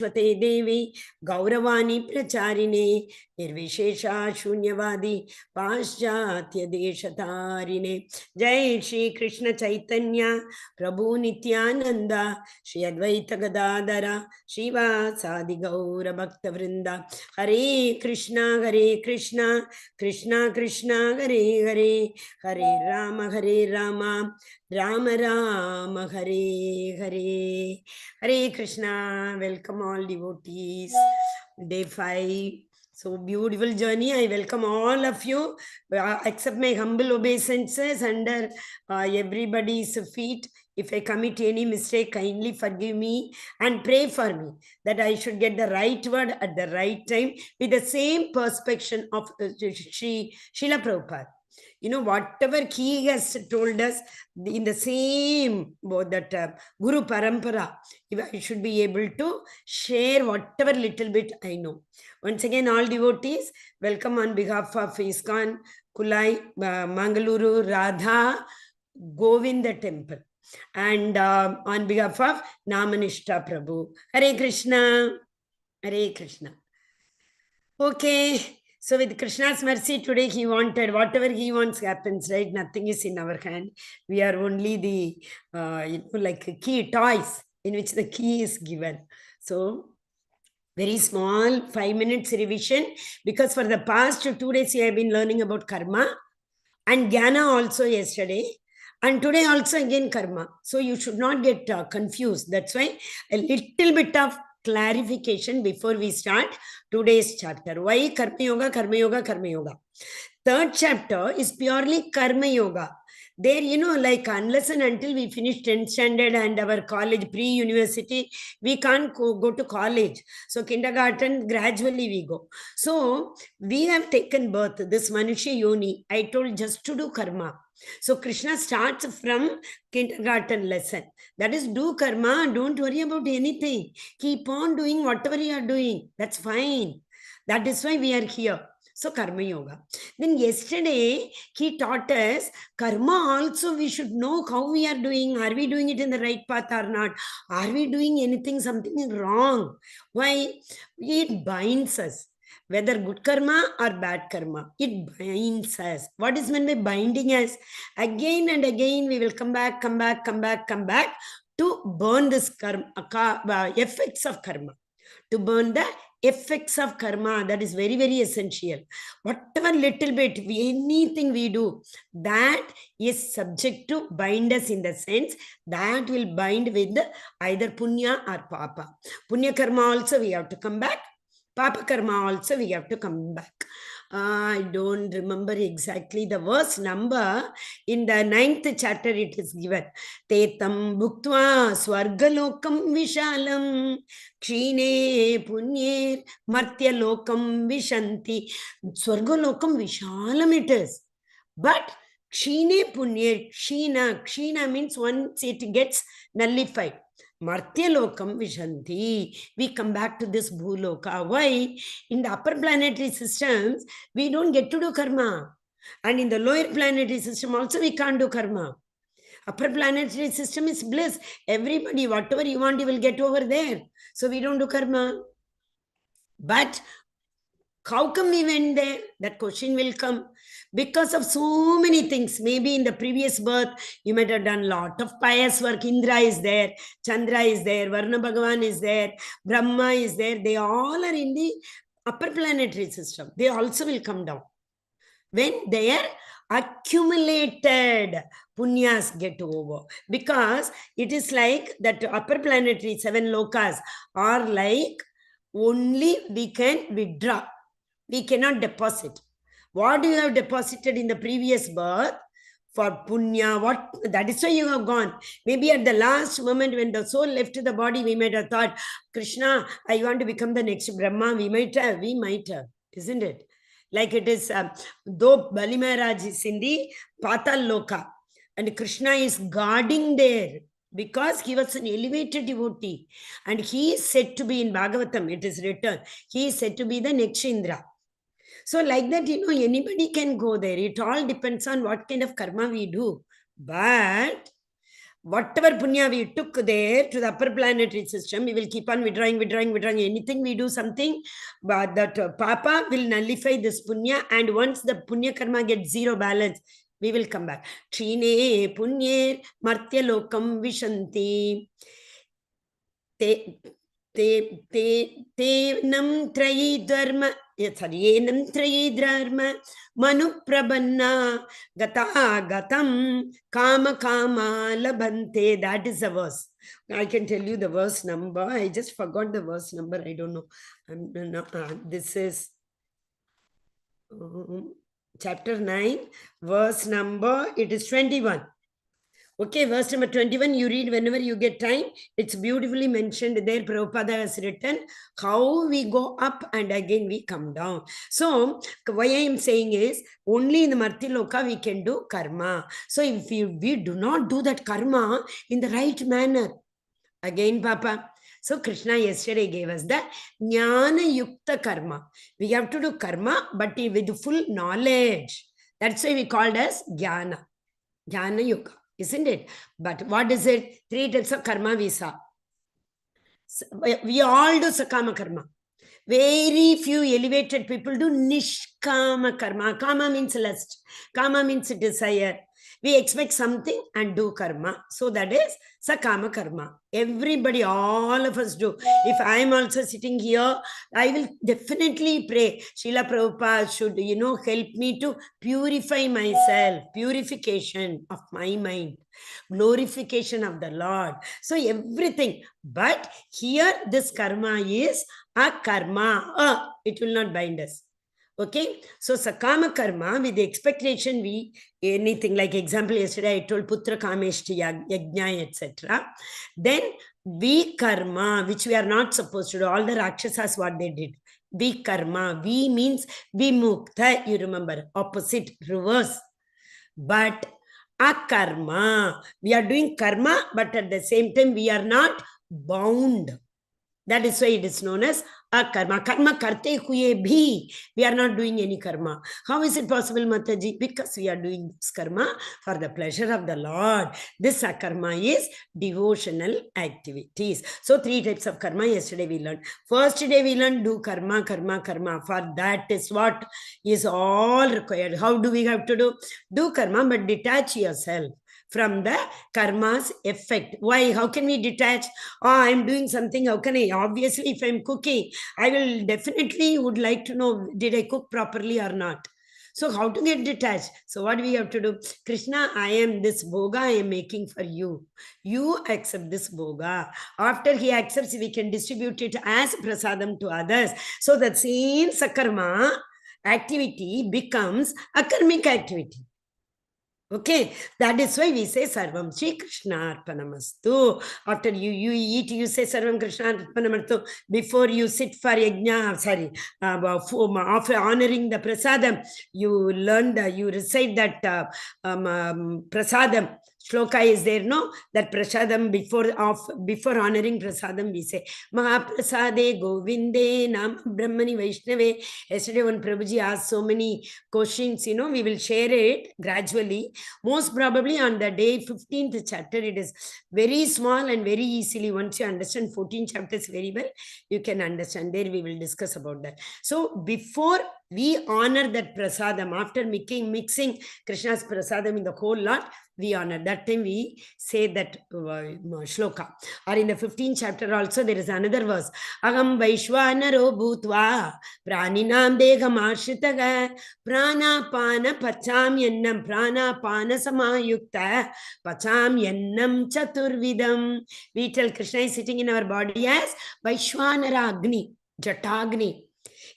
स्वते देवी गौरवाणी प्रचारिणे निर्विशेषा शून्यवादी पाश्चात्य देशतारिणे जय श्री कृष्ण चैतन्य प्रभु नित्यानंद श्री अद्वैत गदाधर श्रीवासादि गौर भक्त वृंद हरे Krishna Krishna Krishna Hare Hare Hare Ram Ram Ram Hare Hare Hare Krishna. Welcome all devotees. Day 5. So beautiful journey. I welcome all of you. Accept my humble obeisances under everybody's feet. If I commit any mistake, kindly forgive me and pray for me that I should get the right word at the right time with the same perspection of Srila Prabhupada. You know, whatever he has told us in the same that Guru Parampara, I should be able to share whatever little bit I know. Once again, all devotees, welcome on behalf of ISKCON, Kulai, Mangaluru, Radha, Govinda Temple. And on behalf of Namanishta Prabhu. Hare Krishna. Hare Krishna. Okay. So with Krishna's mercy, today he wanted, whatever he wants happens, right? Nothing is in our hand. We are only the, like key toys in which the key is given. So very small 5 minutes revision, because for the past 2 days, we have been learning about karma and jnana also yesterday. And today also again karma. So you should not get confused. That's why a little bit of clarification before we start today's chapter. Why Karma Yoga, Karma Yoga, Karma Yoga? Third chapter is purely Karma Yoga. There, like unless and until we finish 10th standard and our college, pre-university, we can't go to college. So kindergarten, gradually we go. So we have taken birth, this Manushya Yoni, I told just to do karma. So Krishna starts from kindergarten lesson. That is, do karma, don't worry about anything. Keep on doing whatever you are doing. That's fine. That is why we are here. So Karma Yoga. Then yesterday, he taught us karma also we should know how we are doing. Are we doing it in the right path or not? Are we doing something wrong? Why? It binds us. Whether good karma or bad karma, it binds us. What is meant by binding us? Again and again, we will come back to burn this karma, effects of karma. To burn the effects of karma. That is very, very essential. Whatever little bit, anything we do, that is subject to bind us in the sense that will bind with either punya or papa. Punya karma also we have to come back. Papa karma also we have to come back. I don't remember exactly the verse number. In the 9th chapter it is given. Tetam bhuktva swargalokam vishalam kshine punyir martya lokam vishanti. Swargalokam vishalam it is. But kshine punyir, kshina means once it gets nullified. Martya lokam vishanti. We come back to this bhuloka. Why? In the upper planetary systems, we don't get to do karma. And in the lower planetary system also, we can't do karma. Upper planetary system is bliss. Everybody, whatever you want, you will get over there. So we don't do karma. But how come we went there? That question will come. Because of so many things. Maybe in the previous birth, you might have done a lot of pious work. Indra is there, Chandra is there, Varna Bhagavan is there, Brahma is there. They all are in the upper planetary system. They also will come down. When their accumulated punyas get over. Because it is like that upper planetary 7 lokas are like only we can withdraw. We cannot deposit. What you have deposited in the previous birth for punya, that is why you have gone. Maybe at the last moment when the soul left the body, we might have thought, Krishna, I want to become the next Brahma. We might have, isn't it? Like it is, though Bali Maharaj is in the Patal Loka and Krishna is guarding there because he was an elevated devotee and he is said to be in Bhagavatam, it is written, he is said to be the next Indra. So like that, anybody can go there. It all depends on what kind of karma we do. But Whatever punya we took there to the upper planetary system, we will keep on withdrawing. Anything we do something, but that Papa will nullify this punya, and once the punya karma gets zero balance, we will come back. Trine punyer martya lokam vishanti. Nam trayi dharma. Yenam trayi dharma manu prabanna gata gatam kama kama labante. That is the verse. I can tell you the verse number. I just forgot the verse number. I don't know. This is chapter 9, verse number. It is 21. Okay, verse number 21, you read whenever you get time. It's beautifully mentioned there. Prabhupada has written how we go up and again we come down. So, why I am saying is, only in the Martiloka we can do karma. So, if we do not do that karma in the right manner, again, Papa. So, Krishna yesterday gave us the Jnana Yukta karma. We have to do karma, but with full knowledge. That's why we called as Jnana. Jnana Yuka. Isn't it? But what is it? 3 types of karma we saw. We all do sakama karma. Very few elevated people do nishkama karma. Kama means lust. Kama means desire. We expect something and do karma. So that is sakama karma. Everybody, all of us do. If I am also sitting here, I will definitely pray. Srila Prabhupada should, help me to purify myself. Purification of my mind. Glorification of the Lord. So everything. But here this karma is a karma. It will not bind us. Okay, so sakama karma with the expectation anything like example yesterday I told putra kameshti yajna etc. Then we karma which we are not supposed to do. All the rakshasas what they did. We karma. We means vimukta. You remember opposite reverse. But akarma. We are doing karma, but at the same time we are not bound. That is why it is known as akarma. Karma karte huye bhi. We are not doing any karma. How is it possible, Mataji? Because we are doing this karma for the pleasure of the Lord. This akarma is devotional activities. So 3 types of karma yesterday we learned. First day we learned do karma. For that is what is all required. How do we have to do? Do karma, but detach yourself from the karma's effect. Why? How can we detach? I'm doing something. How can I? Obviously, if I'm cooking, I will definitely would like to know, did I cook properly or not? So how to get detached? So what we have to do? Krishna, I am this bhoga I am making for you. You accept this bhoga. After he accepts, we can distribute it as prasadam to others. So that same sakarma activity becomes a karmic activity. Okay, that is why we say Sarvam Shri Krishna Arpanamastu. After you eat, you say Sarvam Krishna Arpanamastu. Before you sit for yajna, after honoring the prasadam, you recite that prasadam. Shloka is there, no? That prasadam before honoring prasadam, we say Mahaprasade Govinde Nam Brahmani Vaishnave. Yesterday, when Prabhuji asked so many questions, we will share it gradually. Most probably on the day 15th chapter, it is very small and very easily. Once you understand 14 chapters very well, you can understand. There we will discuss about that. So before we honor that prasadam, after mixing Krishna's prasadam in the whole lot, we honor. That time we say that shloka. Or in the 15th chapter also, there is another verse. Agam Vaishwanaro Bhutva Praninam Degam Ashitaga Pranapana Pacham Yennam Pranapana Samayukta Pacham Yennam Chaturvidam. We tell Krishna is sitting in our body as Vaishwanara Agni, Jatagni.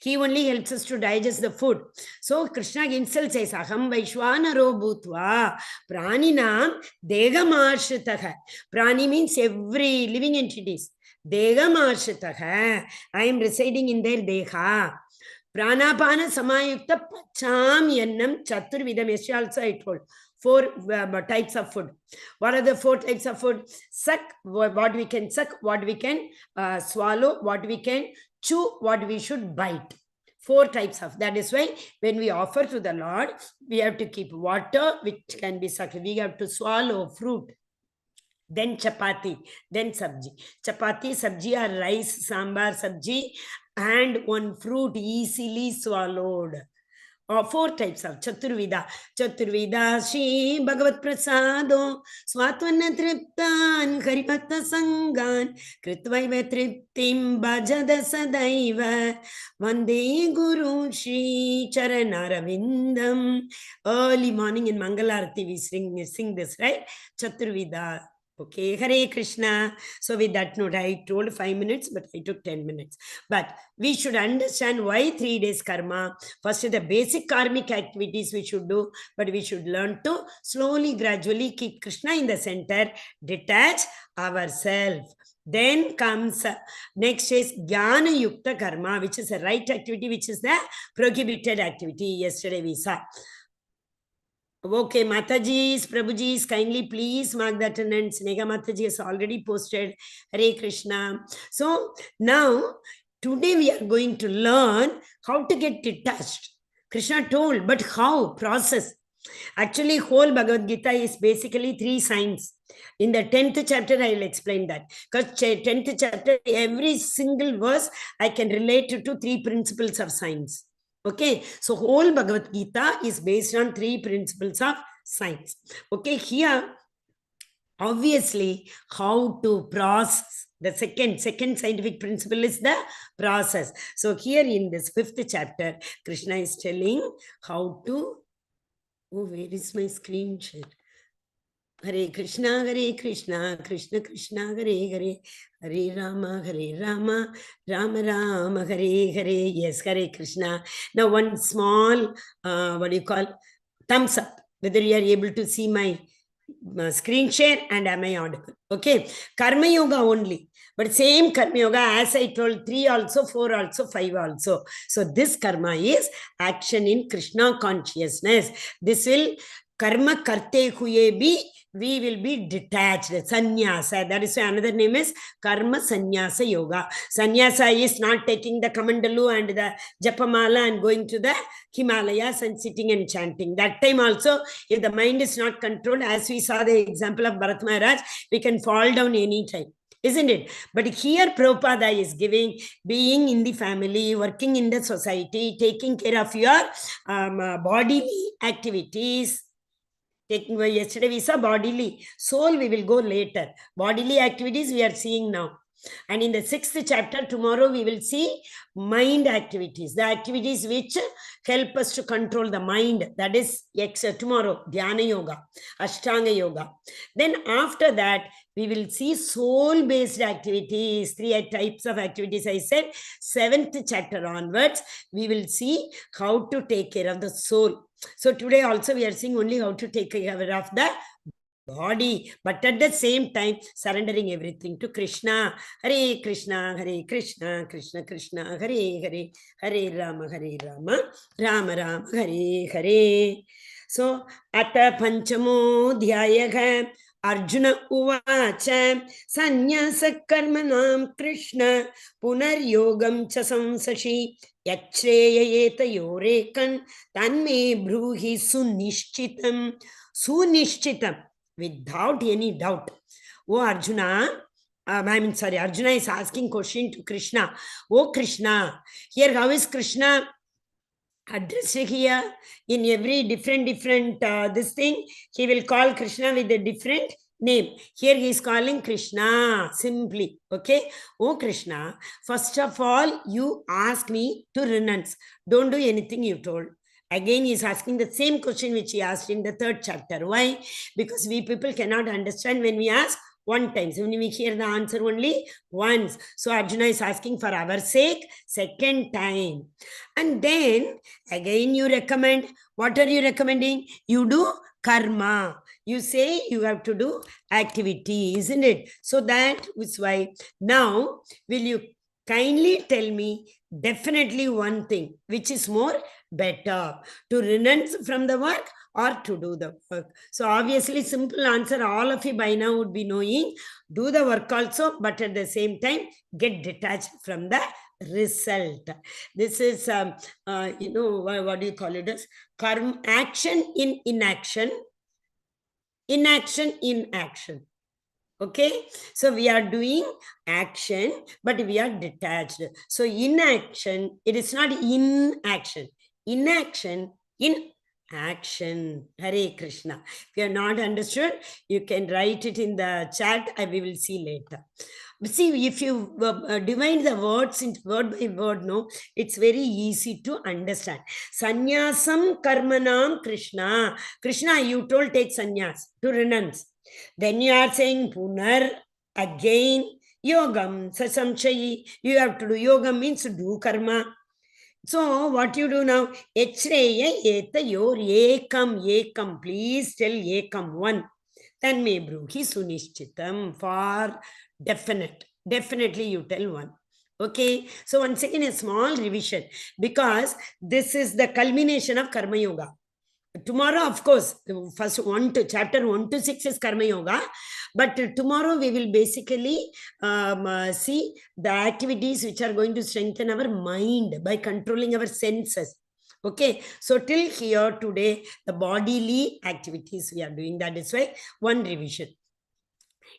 He only helps us to digest the food. So Krishna himself says, Aham Vaishwanaro Bhutva Praninam Degamashitaha. Prani means every living entities. Degamashitaha. I am residing in their Deha. Pranapana Samayukta Pacham Yannam Chaturvidam. Yes, also I told. 4 types of food. What are the 4 types of food? Suck, what we can suck, what we can swallow, what we can chew, what we should bite. 4 types of. That is why when we offer to the Lord, we have to keep water, which can be sucked. We have to swallow fruit. then chapati, then sabji. Chapati, sabji are rice, sambar, sabji, and one fruit easily swallowed. Or 4 types of Chaturvida. Chaturvida Shri Bhagavat Prasado Swatvanna Triptan Haribhakta Sangan Kritvaiva Triptim Bhajada Sadaiva Vande Guru Shri Charanaravindam. Early morning in Mangalarati we sing this, right? Chaturvida. Okay, Hare Krishna. So with that note, I told 5 minutes, but I took 10 minutes. But we should understand why 3 days karma. First, the basic karmic activities we should do, but we should learn to slowly, gradually keep Krishna in the center, detach ourselves. Then comes next is Jnana Yukta Karma, which is a right activity, which is the prohibited activity. Yesterday we saw. Okay, Mataji's, Prabhuji's, kindly please mark the attendance. Nega Mataji has already posted. Hare Krishna. So now, today we are going to learn how to get detached. Krishna told, but how? Process. Actually, whole Bhagavad Gita is basically 3 signs. In the 10th chapter, I will explain that. Because 10th chapter, every single verse, I can relate to 3 principles of science. Okay, so whole Bhagavad Gita is based on 3 principles of science. Okay, here, obviously, how to process. The second scientific principle is the process. So here in this 5th chapter, Krishna is telling how to... Oh, where is my screen share? Hare Krishna, Krishna Krishna, Hare Hare, Hare Rama, Rama Rama, Hare Hare. Yes, Hare Krishna. Now, one small, thumbs up, whether you are able to see my screen share and am I audible? Okay, Karma Yoga only. But same Karma Yoga, as I told, 3 also, 4 also, 5 also. So this karma is action in Krishna consciousness. This will karma karte huye bhi, we will be detached. Sannyasa. That is why another name is Karma Sanyasa Yoga. Sannyasa is not taking the Kamandalu and the Japamala and going to the Himalayas and sitting and chanting. That time also, if the mind is not controlled, as we saw the example of Bharat Maharaj, we can fall down any time. Isn't it? But here Prabhupada is giving, being in the family, working in the society, taking care of your bodily activities. Yesterday we saw bodily. Soul we will go later. Bodily activities we are seeing now. And in the 6th chapter, tomorrow we will see mind activities. The activities which help us to control the mind. That is tomorrow, Dhyana Yoga, Ashtanga Yoga. Then after that, we will see soul-based activities. 3 types of activities I said. 7th chapter onwards, we will see how to take care of the soul. So today also we are seeing only how to take care of the body, but at the same time surrendering everything to Krishna. Hare Krishna, Krishna Krishna, Hare Hare, Hare Rama, Rama Rama, Hare Hare. So, Ata Panchamo Dhyayah Arjuna Uvacha Sanyasa Karmanam Krishna Punar Yogam cha samsashi Yachreyayeta Yorekan Tanme Bruhi Sunishchitam. Sunishchitam, without any doubt. Oh Arjuna, Arjuna is asking question to Krishna. Oh Krishna, here how is Krishna addressed here? In every different this thing, he will call Krishna with a different name. Here he is calling Krishna simply. Okay. Oh Krishna, first of all, you ask me to renounce. Don't do anything you told. Again, he is asking the same question which he asked in the 3rd chapter. Why? Because we people cannot understand when we ask one time. So when we hear the answer only once. So Arjuna is asking for our sake, 2nd time. And then again you recommend. What are you recommending? You do karma. You say you have to do activity, isn't it? So that is why now will you kindly tell me definitely one thing which is more better, to renounce from the work or to do the work? So obviously simple answer all of you by now would be knowing, do the work also, but at the same time get detached from the result. This is what do you call it as karma, action in inaction, inaction in action. Okay, so we are doing action, but we are detached. So inaction, it is not in action. Inaction, in action. Hare Krishna. If you are not understood, you can write it in the chat and we will see later. See, if you divide the words into word by word, no, it's very easy to understand. Sanyasam karmanam Krishna. Krishna, you told take sannyas, to renounce. Then you are saying punar, again, yogam, sasamchayi. You have to do yoga means to do karma. So what you do now? Echreya eta yor ekam. Please tell ekam one. Then me bruhi sunishchitam for definite. Definitely you tell one. Okay. So once again a small revision because this is the culmination of Karma Yoga. Tomorrow, of course, first chapter 1 to 6 is Karma Yoga. But tomorrow we will basically see the activities which are going to strengthen our mind by controlling our senses. Okay, so till here today, the bodily activities we are doing. That is why one revision.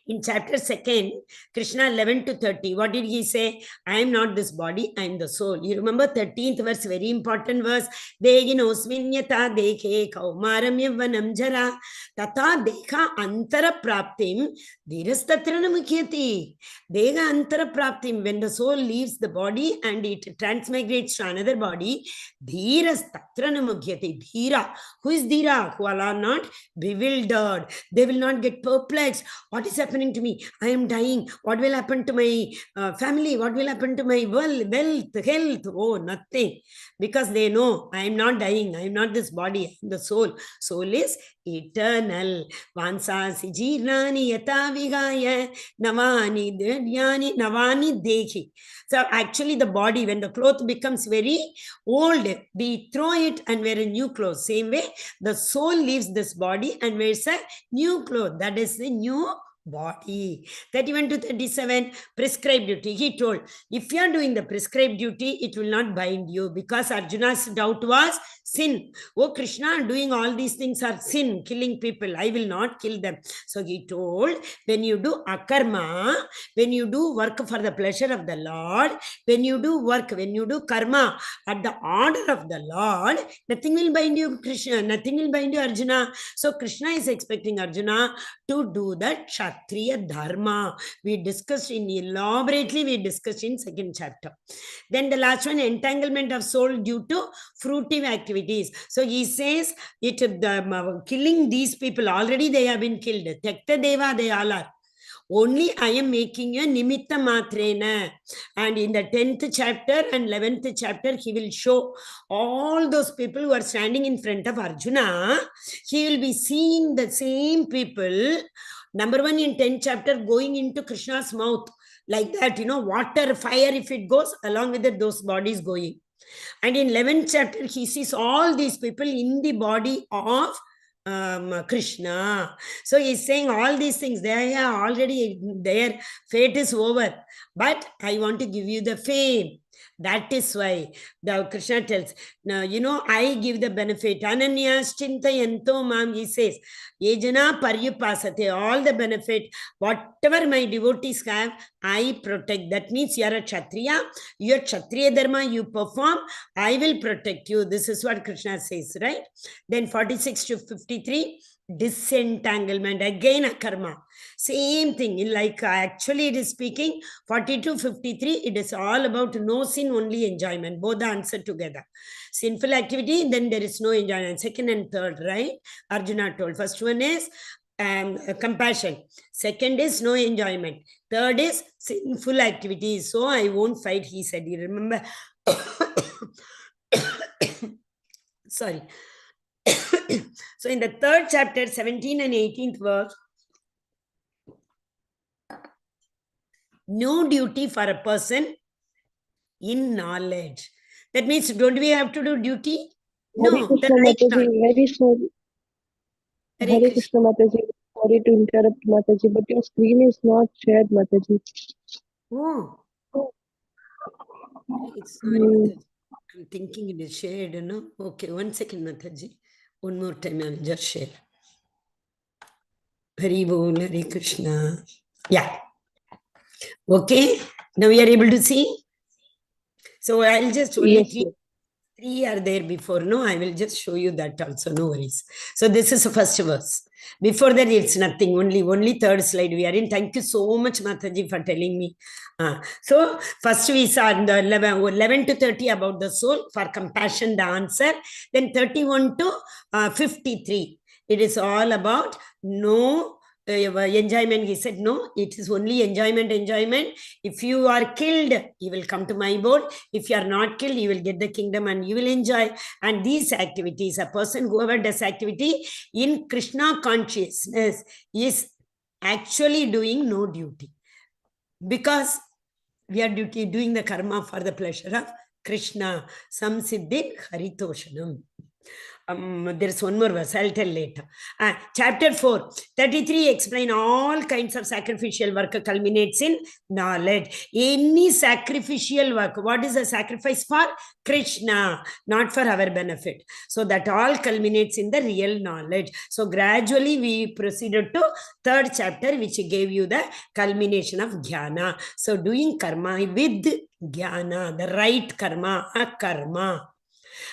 In chapter 2nd, Krishna 11 to 30, what did he say? I am not this body, I am the soul. You remember 13th verse, very important verse. Deginosminyata dekhe kaumaram yavvanam jara tata dekha antara praptim dhirastatra namukhyati. Dega antara praptim, when the soul leaves the body and it transmigrates to another body, dhirastatra namukhyati. Dhira. Who is dhira? Who are not bewildered. They will not get perplexed. What is happening to me? I am dying. What will happen to my family? What will happen to my wealth, health? Oh, nothing. Because they know I am not dying. I am not this body. I am the soul. Soul is eternal. Vansasi jirnani yata vigaya navani dekhi. So actually the body, when the cloth becomes very old, we throw it and wear a new cloth. Same way, the soul leaves this body and wears a new cloth. That is the new body. 31 to 37, prescribed duty. He told, if you are doing the prescribed duty, it will not bind you, because Arjuna's doubt was sin. Oh Krishna, doing all these things are sin, killing people. I will not kill them. So he told, when you do akarma, when you do work for the pleasure of the Lord, when you do work, when you do karma at the order of the Lord, nothing will bind you, Krishna. Nothing will bind you, Arjuna. So Krishna is expecting Arjuna to do that Kshatriya Dharma. We discussed elaborately in 2nd chapter. Then the last one, entanglement of soul due to fruitive activities. So he says, killing these people, already they have been killed. Tekta Deva, they all are. Only I am making you nimitta matrena. And in the 10th chapter and 11th chapter, he will show all those people who are standing in front of Arjuna. He will be seeing the same people. Number 1 in 10th chapter, going into Krishna's mouth. Like that, water, fire, if it goes, along with it, those bodies going. And in 11th chapter, he sees all these people in the body of Krishna. So he's saying all these things, they are already, their fate is over. But I want to give you the fame. That is why the Krishna tells, now, I give the benefit. Ananyas chintayanto mam, he says, Yejana paryupasate, all the benefit, whatever my devotees have, I protect. That means you are a Kshatriya, your Kshatriya Dharma you perform, I will protect you. This is what Krishna says, right? Then 46 to 53, disentanglement, again a karma. Same thing, like actually it is speaking, 42, 53, it is all about no sin, only enjoyment. Both the answer together. Sinful activity, then there is no enjoyment. 2nd and 3rd, right? Arjuna told. First one is compassion. 2nd is no enjoyment. 3rd is sinful activity. So I won't fight, he said. You remember? Sorry. So in the 3rd chapter, 17 and 18th verse, no duty for a person in knowledge. That means, don't we have to do duty? No. Krishna Mataji, very sorry. Hare Krishna Mataji, sorry to interrupt Mataji, but your screen is not shared, Mataji. Oh. Sorry, Mataji. I'm thinking it is shared, no? Okay, 1 second, Mataji. One more time, I'll just share. Hari Bol, Hare Krishna. Yeah. Okay. Now we are able to see. So I'll just only Yes, yes. three are there before. No, I will just show you that also. No worries. So this is the first verse. Before that, it's nothing. Only third slide we are in. Thank you so much, Mataji, for telling me. So first we saw the 11 to 30 about the soul. For compassion, the answer. Then 31 to 53. It is all about no enjoyment. He said, no, it is only enjoyment. If you are killed, you will come to my board. If you are not killed, you will get the kingdom and you will enjoy. And these activities, a person, whoever does activity in Krishna consciousness is actually doing no duty. Because we are doing the karma for the pleasure of Krishna. Samsiddhi haritoshanam. There's one more verse, I'll tell later. Chapter 4, 33 explain all kinds of sacrificial work culminates in knowledge. Any sacrificial work, what is the sacrifice for? Krishna, not for our benefit. So that all culminates in the real knowledge. So gradually we proceeded to third chapter, which gave you the culmination of jnana. So doing karma with jnana, the right karma, akarma.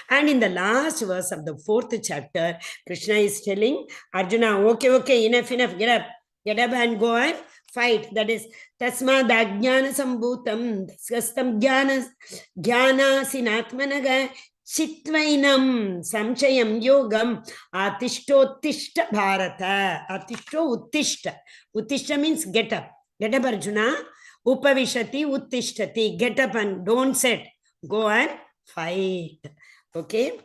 And in the last verse of the fourth chapter, Krishna is telling Arjuna, okay, enough, get up and go and fight. That is, tasmad ajnana sambhutam, daskastam jnana sinatmanaga, chitvainam samchayam yogam atishtottishta bharata. Atishto uttishta. Uttishta means get up. Get up, Arjuna. Upavishati uttishtati. Get up and don't sit. Go and fight. Okay.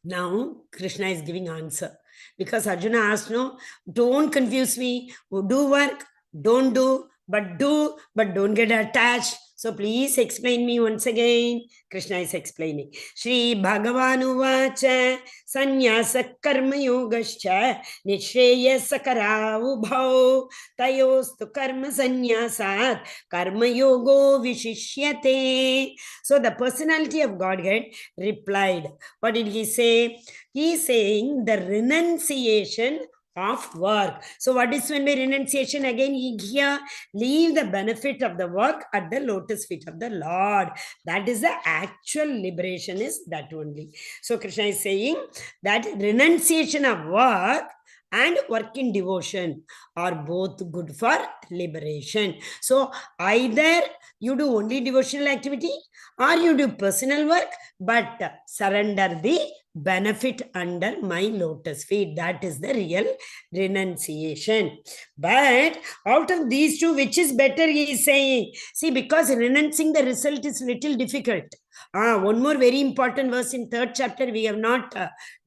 Now Krishna is giving answer. Because Arjuna asked, no, don't confuse me. Do work, don't do, but don't get attached. So please explain me once again. Krishna is explaining. Shri Bhagavan uvacha sanyasa karma yogascha nishreya sakara ubhau tayostu karma sanyasat karma yogo vishishyate. So the personality of Godhead replied. What did he say? He is saying the renunciation of work. So what is when by renunciation? Again, here leave the benefit of the work at the lotus feet of the Lord. That is the actual liberation, is that only. So Krishna is saying that renunciation of work and work in devotion are both good for liberation. So either you do only devotional activity or you do personal work, but surrender the benefit under my lotus feet. That is the real renunciation. But out of these two, which is better, he is saying. See, because renouncing the result is little difficult. One more very important verse in third chapter we have not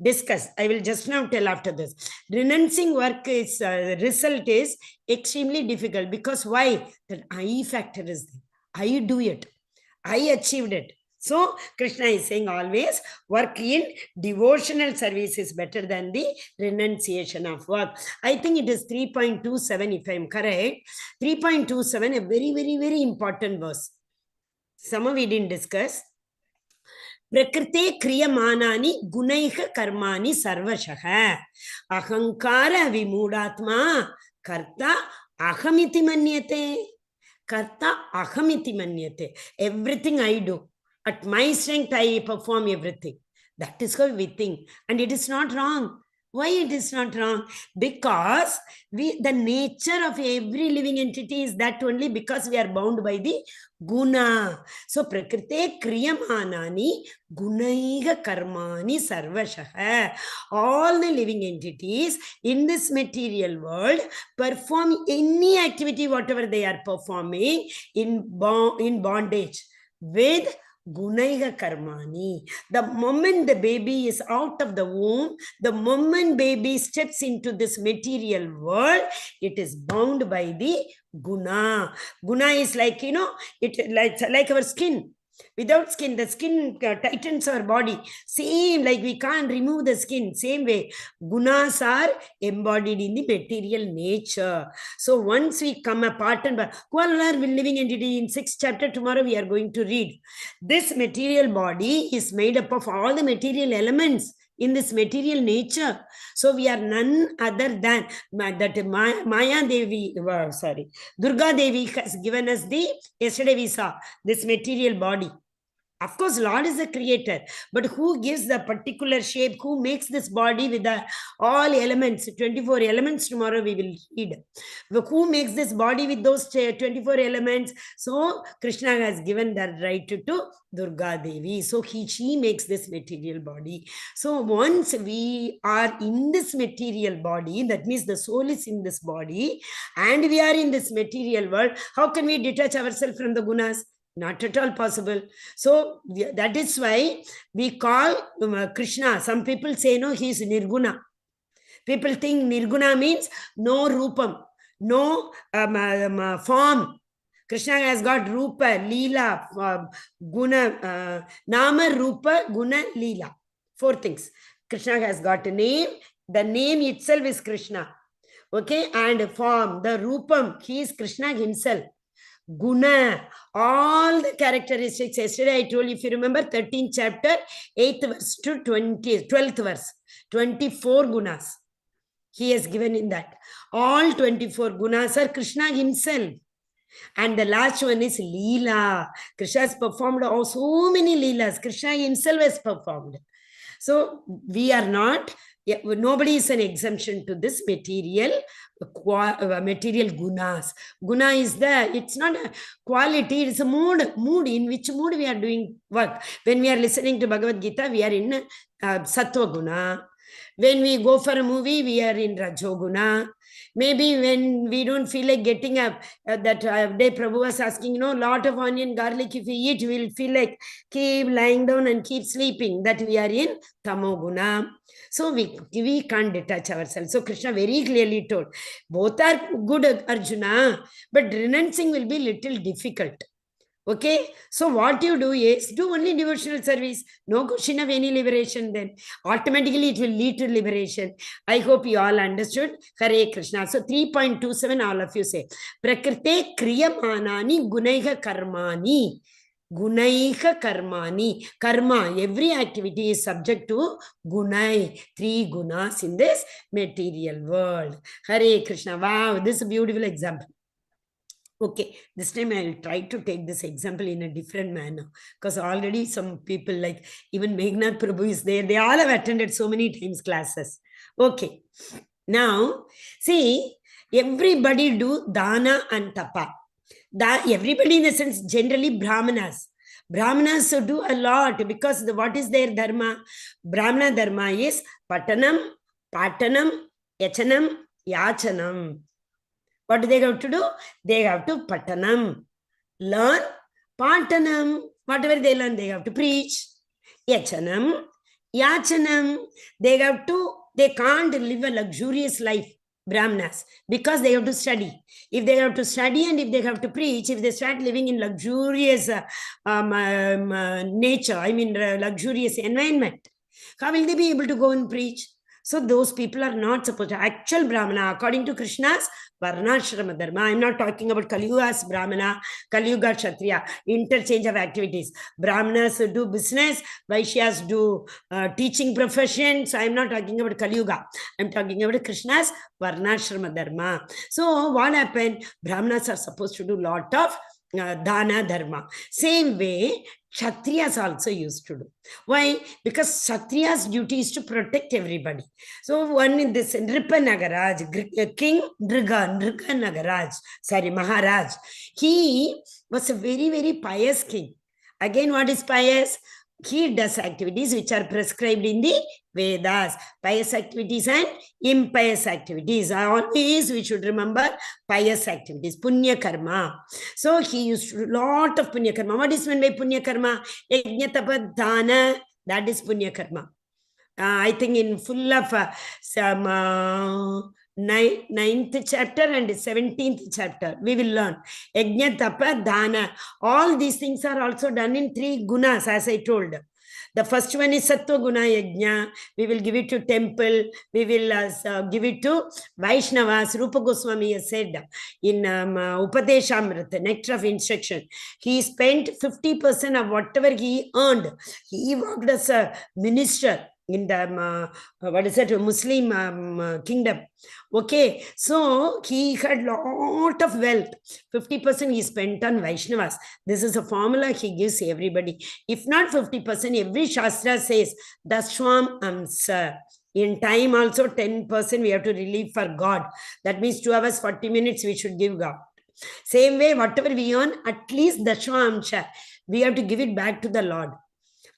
discussed. I will just now tell after this. Renouncing work is result is extremely difficult. Because why? That I factor is there. I do it. I achieved it. So Krishna is saying always work in devotional service is better than the renunciation of work. I think it is 3.27 if I am correct. 3.27, a very, very, very important verse. Some we didn't discuss. Prakrite kriyamanani gunaiha karmani sarvashaha ahankara vimudatma karta ahamiti manyate. Karta ahamiti manyate. Everything I do. At my strength, I perform everything. That is how we think. And it is not wrong. Why it is not wrong? Because the nature of every living entity is that only because we are bound by the guna. So, prakrite kriyamanani gunaiga karmani sarvashaha. All the living entities in this material world perform any activity, whatever they are performing in bondage with Gunaiga karmani. The moment the baby is out of the womb, the moment baby steps into this material world, it is bound by the guna. Guna is like, it like our skin. Without skin, the skin tightens our body. Same, like we can't remove the skin. Same way, gunas are embodied in the material nature. So once we come apart and who are living entity in 6th chapter, tomorrow we are going to read. This material body is made up of all the material elements. in this material nature. So we are none other than that Maya Devi, Durga Devi has given us yesterday we saw this material body. Of course, Lord is the creator, but who gives the particular shape, who makes this body with all elements, 24 elements, tomorrow we will read. Who makes this body with those 24 elements? So Krishna has given that right to Durga Devi. So she makes this material body. So once we are in this material body, that means the soul is in this body, and we are in this material world, how can we detach ourselves from the gunas? Not at all possible. So that is why we call Krishna. Some people say, no, he is Nirguna. People think Nirguna means no Rupam, no form. Krishna has got Rupa, Leela, Guna, Nama, Rupa, Guna, Leela. 4 things. Krishna has got a name. The name itself is Krishna. Okay, and form, the Rupam, he is Krishna himself. Guna, all the characteristics. Yesterday I told you, if you remember, 13th chapter, 8th verse to 12th verse, 24 gunas he has given in that. All 24 gunas are Krishna himself. And the last one is Leela. Krishna has performed so many Leelas. Krishna himself has performed. So we are not, nobody is an exemption to this material gunas. Guna is it's not a quality, it's a mood. In which mood we are doing work. When we are listening to Bhagavad Gita, we are in Sattva Guna. When we go for a movie, we are in Rajoguna. Maybe when we don't feel like getting up, that day Prabhu was asking, lot of onion, garlic, if we eat, we'll feel like keep lying down and keep sleeping. That we are in Tamoguna. So we can't detach ourselves. So Krishna very clearly told, both are good, Arjuna, but renouncing will be little difficult. Okay, so what you do is do only devotional service, no question of any liberation. Then automatically it will lead to liberation. I hope you all understood. Hare Krishna. So 3.27, all of you say Prakrite Kriyamanani Gunaiha Karmani. Gunaiha Karmani. Karma, every activity is subject to Gunai, 3 gunas in this material world. Hare Krishna. Wow, this is a beautiful example. Okay, this time I'll try to take this example in a different manner, because already some people like even Meghnath Prabhu is there. They all have attended so many times classes. Okay, now see, everybody do dana and tapa. Everybody in the sense, generally Brahmanas. Brahmanas do a lot, because what is their dharma? Brahmana dharma is patanam, patanam, yachanam, yachanam. What do they have to do? They have to patanam, learn, patanam, whatever they learn, they have to preach. Yachanam, yachanam, they can't live a luxurious life, Brahmanas, because they have to study. If they have to study and if they have to preach, if they start living in luxurious nature, luxurious environment, how will they be able to go and preach? So those people are not supposed to. Actual Brahmana, according to Krishna's Varnashrama Dharma, I'm not talking about Kaliyuga's Brahmana, Kaliyuga Kshatriya, interchange of activities. Brahmanas do business, Vaishyas do teaching profession. So I'm not talking about Kaliyuga. I'm talking about Krishna's Varnashrama Dharma. So what happened? Brahmanas are supposed to do a lot of dana dharma. Same way, Kshatriyas also used to do. Why? Because Kshatriya's duty is to protect everybody. So one in this, Nripa Nagaraj, King Nriga Nagaraj, Maharaj, he was a very, very pious king. Again, what is pious? He does activities which are prescribed in the Vedas, pious activities and impious activities. Always we should remember pious activities, punya karma. So he used to do a lot of punya karma. What is meant by punya karma? Yajna tapa dana, that is punya karma. I think in full of some 9th chapter and 17th chapter, we will learn. Yajna, tapa, dana. All these things are also done in 3 gunas, as I told. The first one is Sattva Guna Yajna. We will give it to temple. We will give it to Vaishnavas. Rupa Goswami has said in Upadeshamrita, Nectar of Instruction, he spent 50% of whatever he earned. He worked as a minister. in the what is it, Muslim kingdom. Okay, so he had lot of wealth. 50% he spent on Vaishnavas. This is a formula he gives everybody. If not 50%, every Shastra says Dashwam Amsa. In time also 10% we have to relieve for God. That means 2 hours 40 minutes we should give God. Same way, whatever we earn, at least Dashwamsha, we have to give it back to the Lord.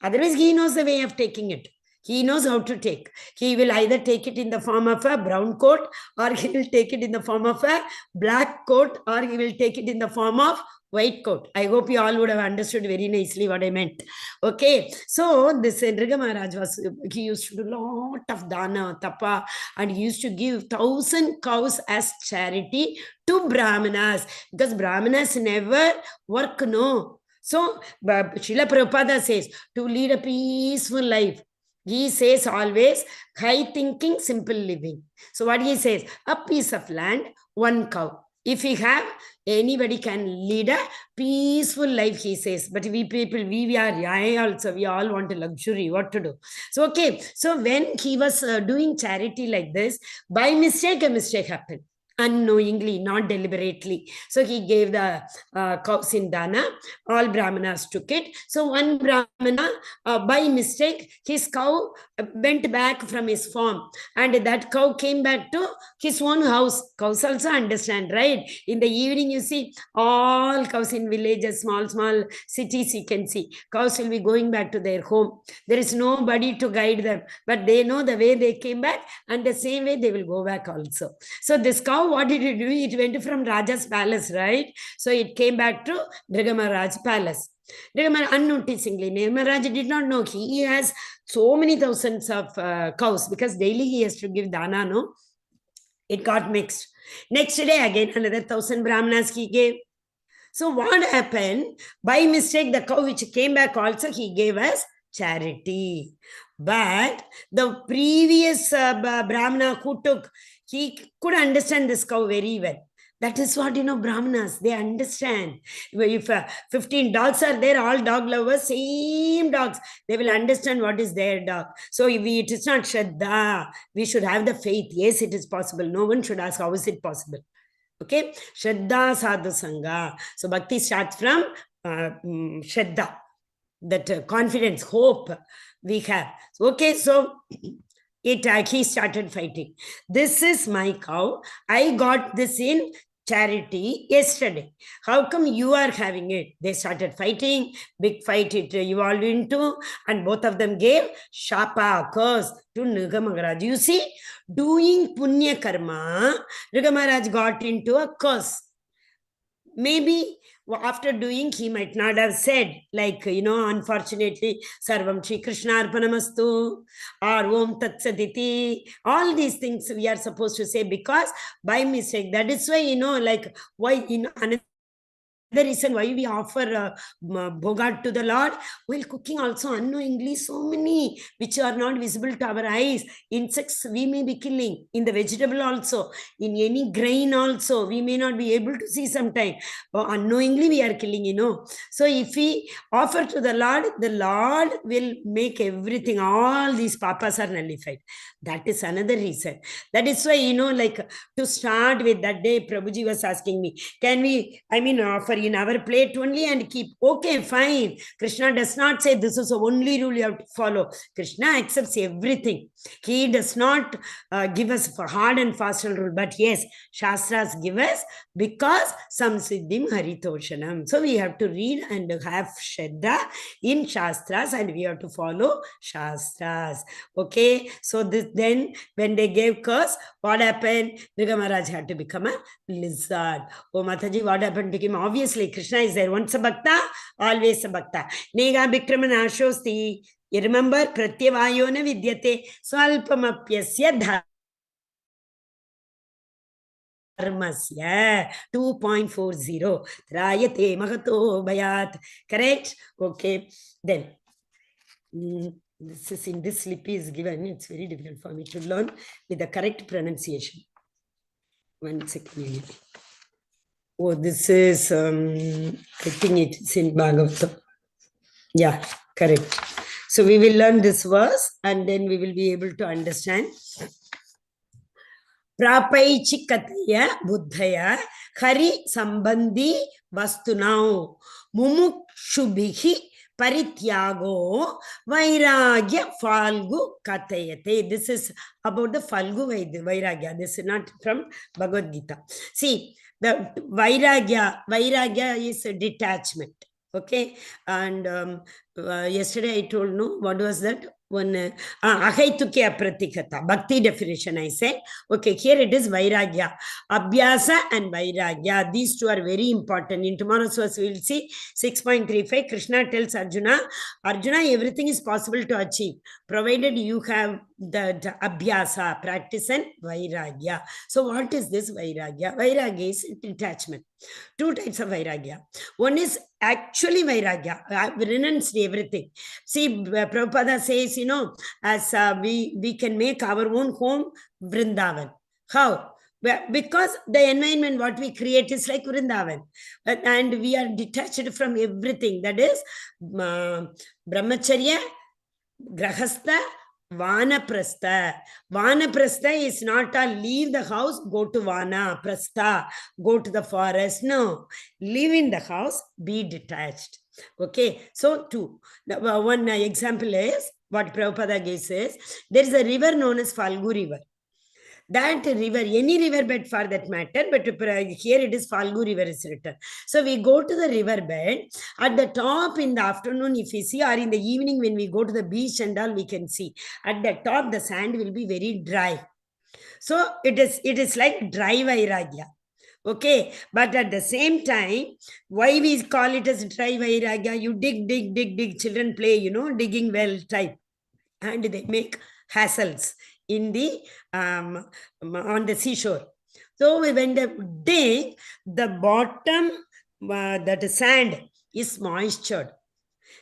Otherwise, he knows the way of taking it. He knows how to take. He will either take it in the form of a brown coat, or he will take it in the form of a black coat, or he will take it in the form of white coat. I hope you all would have understood very nicely what I meant. Okay, so this Nriga Maharaj he used to do a lot of dana, tapa, and he used to give 1,000 cows as charity to Brahmanas, because Brahmanas never work, no. So, Srila Prabhupada says, to lead a peaceful life, he says always, high thinking, simple living. So what he says, a piece of land, 1 cow. If we have, anybody can lead a peaceful life, he says. But we people, we are, I also, we all want a luxury, what to do? So, okay, so when he was doing charity like this, by mistake, a mistake happened. Unknowingly, not deliberately. So he gave the cows in dana. All Brahmanas took it. So one Brahmana, by mistake, his cow went back from his farm, and that cow came back to his own house. Cows also understand, right? In the evening, you see all cows in villages, small cities, you can see cows will be going back to their home. There is nobody to guide them, but they know the way they came back, and the same way they will go back also. So this cow, what did it do? It went from Raja's palace, right? So it came back to Nriga Maharaj's palace. Unnoticingly, Nriga Maharaj did not know. He has so many thousands of cows, because daily he has to give dana, no? It got mixed. Next day again, another 1,000 Brahmanas he gave. So what happened? By mistake, the cow which came back also, he gave as charity. But the previous Brahmana who took, he could understand this cow very well. That is what, Brahmanas, they understand. If 15 dogs are there, all dog lovers, same dogs, they will understand what is their dog. So if it is not Shraddha, we should have the faith. Yes, it is possible. No one should ask, how is it possible? Okay, Shraddha Sadhu Sangha. So bhakti starts from Shraddha, that confidence, hope we have. Okay, so he started fighting. This is my cow. I got this in charity yesterday. How come you are having it? They started fighting. Big fight it evolved into, and both of them gave shapa, curse to Nriga Maharaj. You see, doing punya karma, Nriga Maharaj got into a curse. Maybe after doing, he might not have said, like, unfortunately, Sarvam Shri Krishna Arpanamastu, or Om Tat Saditi, all these things we are supposed to say, because by mistake. That is why, like, why, the reason why we offer bhogat to the Lord, while cooking also unknowingly, so many which are not visible to our eyes. Insects we may be killing, in the vegetable also, in any grain also, we may not be able to see sometime, but unknowingly we are killing, So if we offer to the Lord will make everything, all these papas are nullified. That is another reason. That is why, like, to start with, that day Prabhuji was asking me, can we, offer in our plate only and keep? Okay, fine. Krishna does not say this is the only rule you have to follow. Krishna accepts everything. He does not give us a hard and fast rule, but yes, Shastras give us, because samsiddhim haritoshanam. So we have to read and have Shraddha in Shastras, and we have to follow Shastras. Okay, so then when they gave curse, what happened? Nriga Maharaj had to become a lizard. Oh, Mataji, what happened to him? Obviously, Krishna is there. Once a bhakta, always a bhakta. Nega Bikramana Shosti. You remember? Pratyavayona vidyate swalpamapyasya dharmasya 2.40. Trayate mahato bhayat. Correct? Okay. Then, this is in this lipi is given. It's very difficult for me to learn with the correct pronunciation. 1 second. Oh, this is, I think it's in Bhagavatam. Yeah, correct. So we will learn this verse and then we will be able to understand. Prapaichikataya buddhaya hari sambandhi vastunau mumukshubhihi parityago vairagya falgu katayate. This is about the falgu vairagya. This is not from Bhagavad Gita. See, the vairagya is a detachment. Okay, and yesterday I told, no, what was that? One Ahaituke Pratikata, Bhakti definition I said. Okay, here it is Vairagya. Abhyasa and Vairagya. These two are very important. In tomorrow's verse, we will see 6.35. Krishna tells Arjuna, everything is possible to achieve, provided you have the Abhyasa, practice, and Vairagya. So what is this Vairagya? Vairagya is detachment. Two types of Vairagya. One is actually Vairagya. I've renounced everything. See, Prabhupada says, as we can make our own home Vrindavan. How? Because the environment what we create is like Vrindavan. And we are detached from everything. That is Brahmacharya, Grahastha, Vanaprastha. Vanaprastha is not a leave the house, go to Vana, Prastha, go to the forest. No, live in the house, be detached. Okay, so two. One example is what Prabhupada gives is, there is a river known as Falgu River. That river, any river bed for that matter, but here it is Falgu River is written. So we go to the river bed. At the top in the afternoon, if we see, or in the evening when we go to the beach and all, we can see. At the top, the sand will be very dry. So it is like dry Vairagya. Okay, but at the same time, why we call it as dry Vairagya? You dig, children play, digging well type. And they make hassles in the on the seashore. So when they dig, the bottom, that sand is moistured.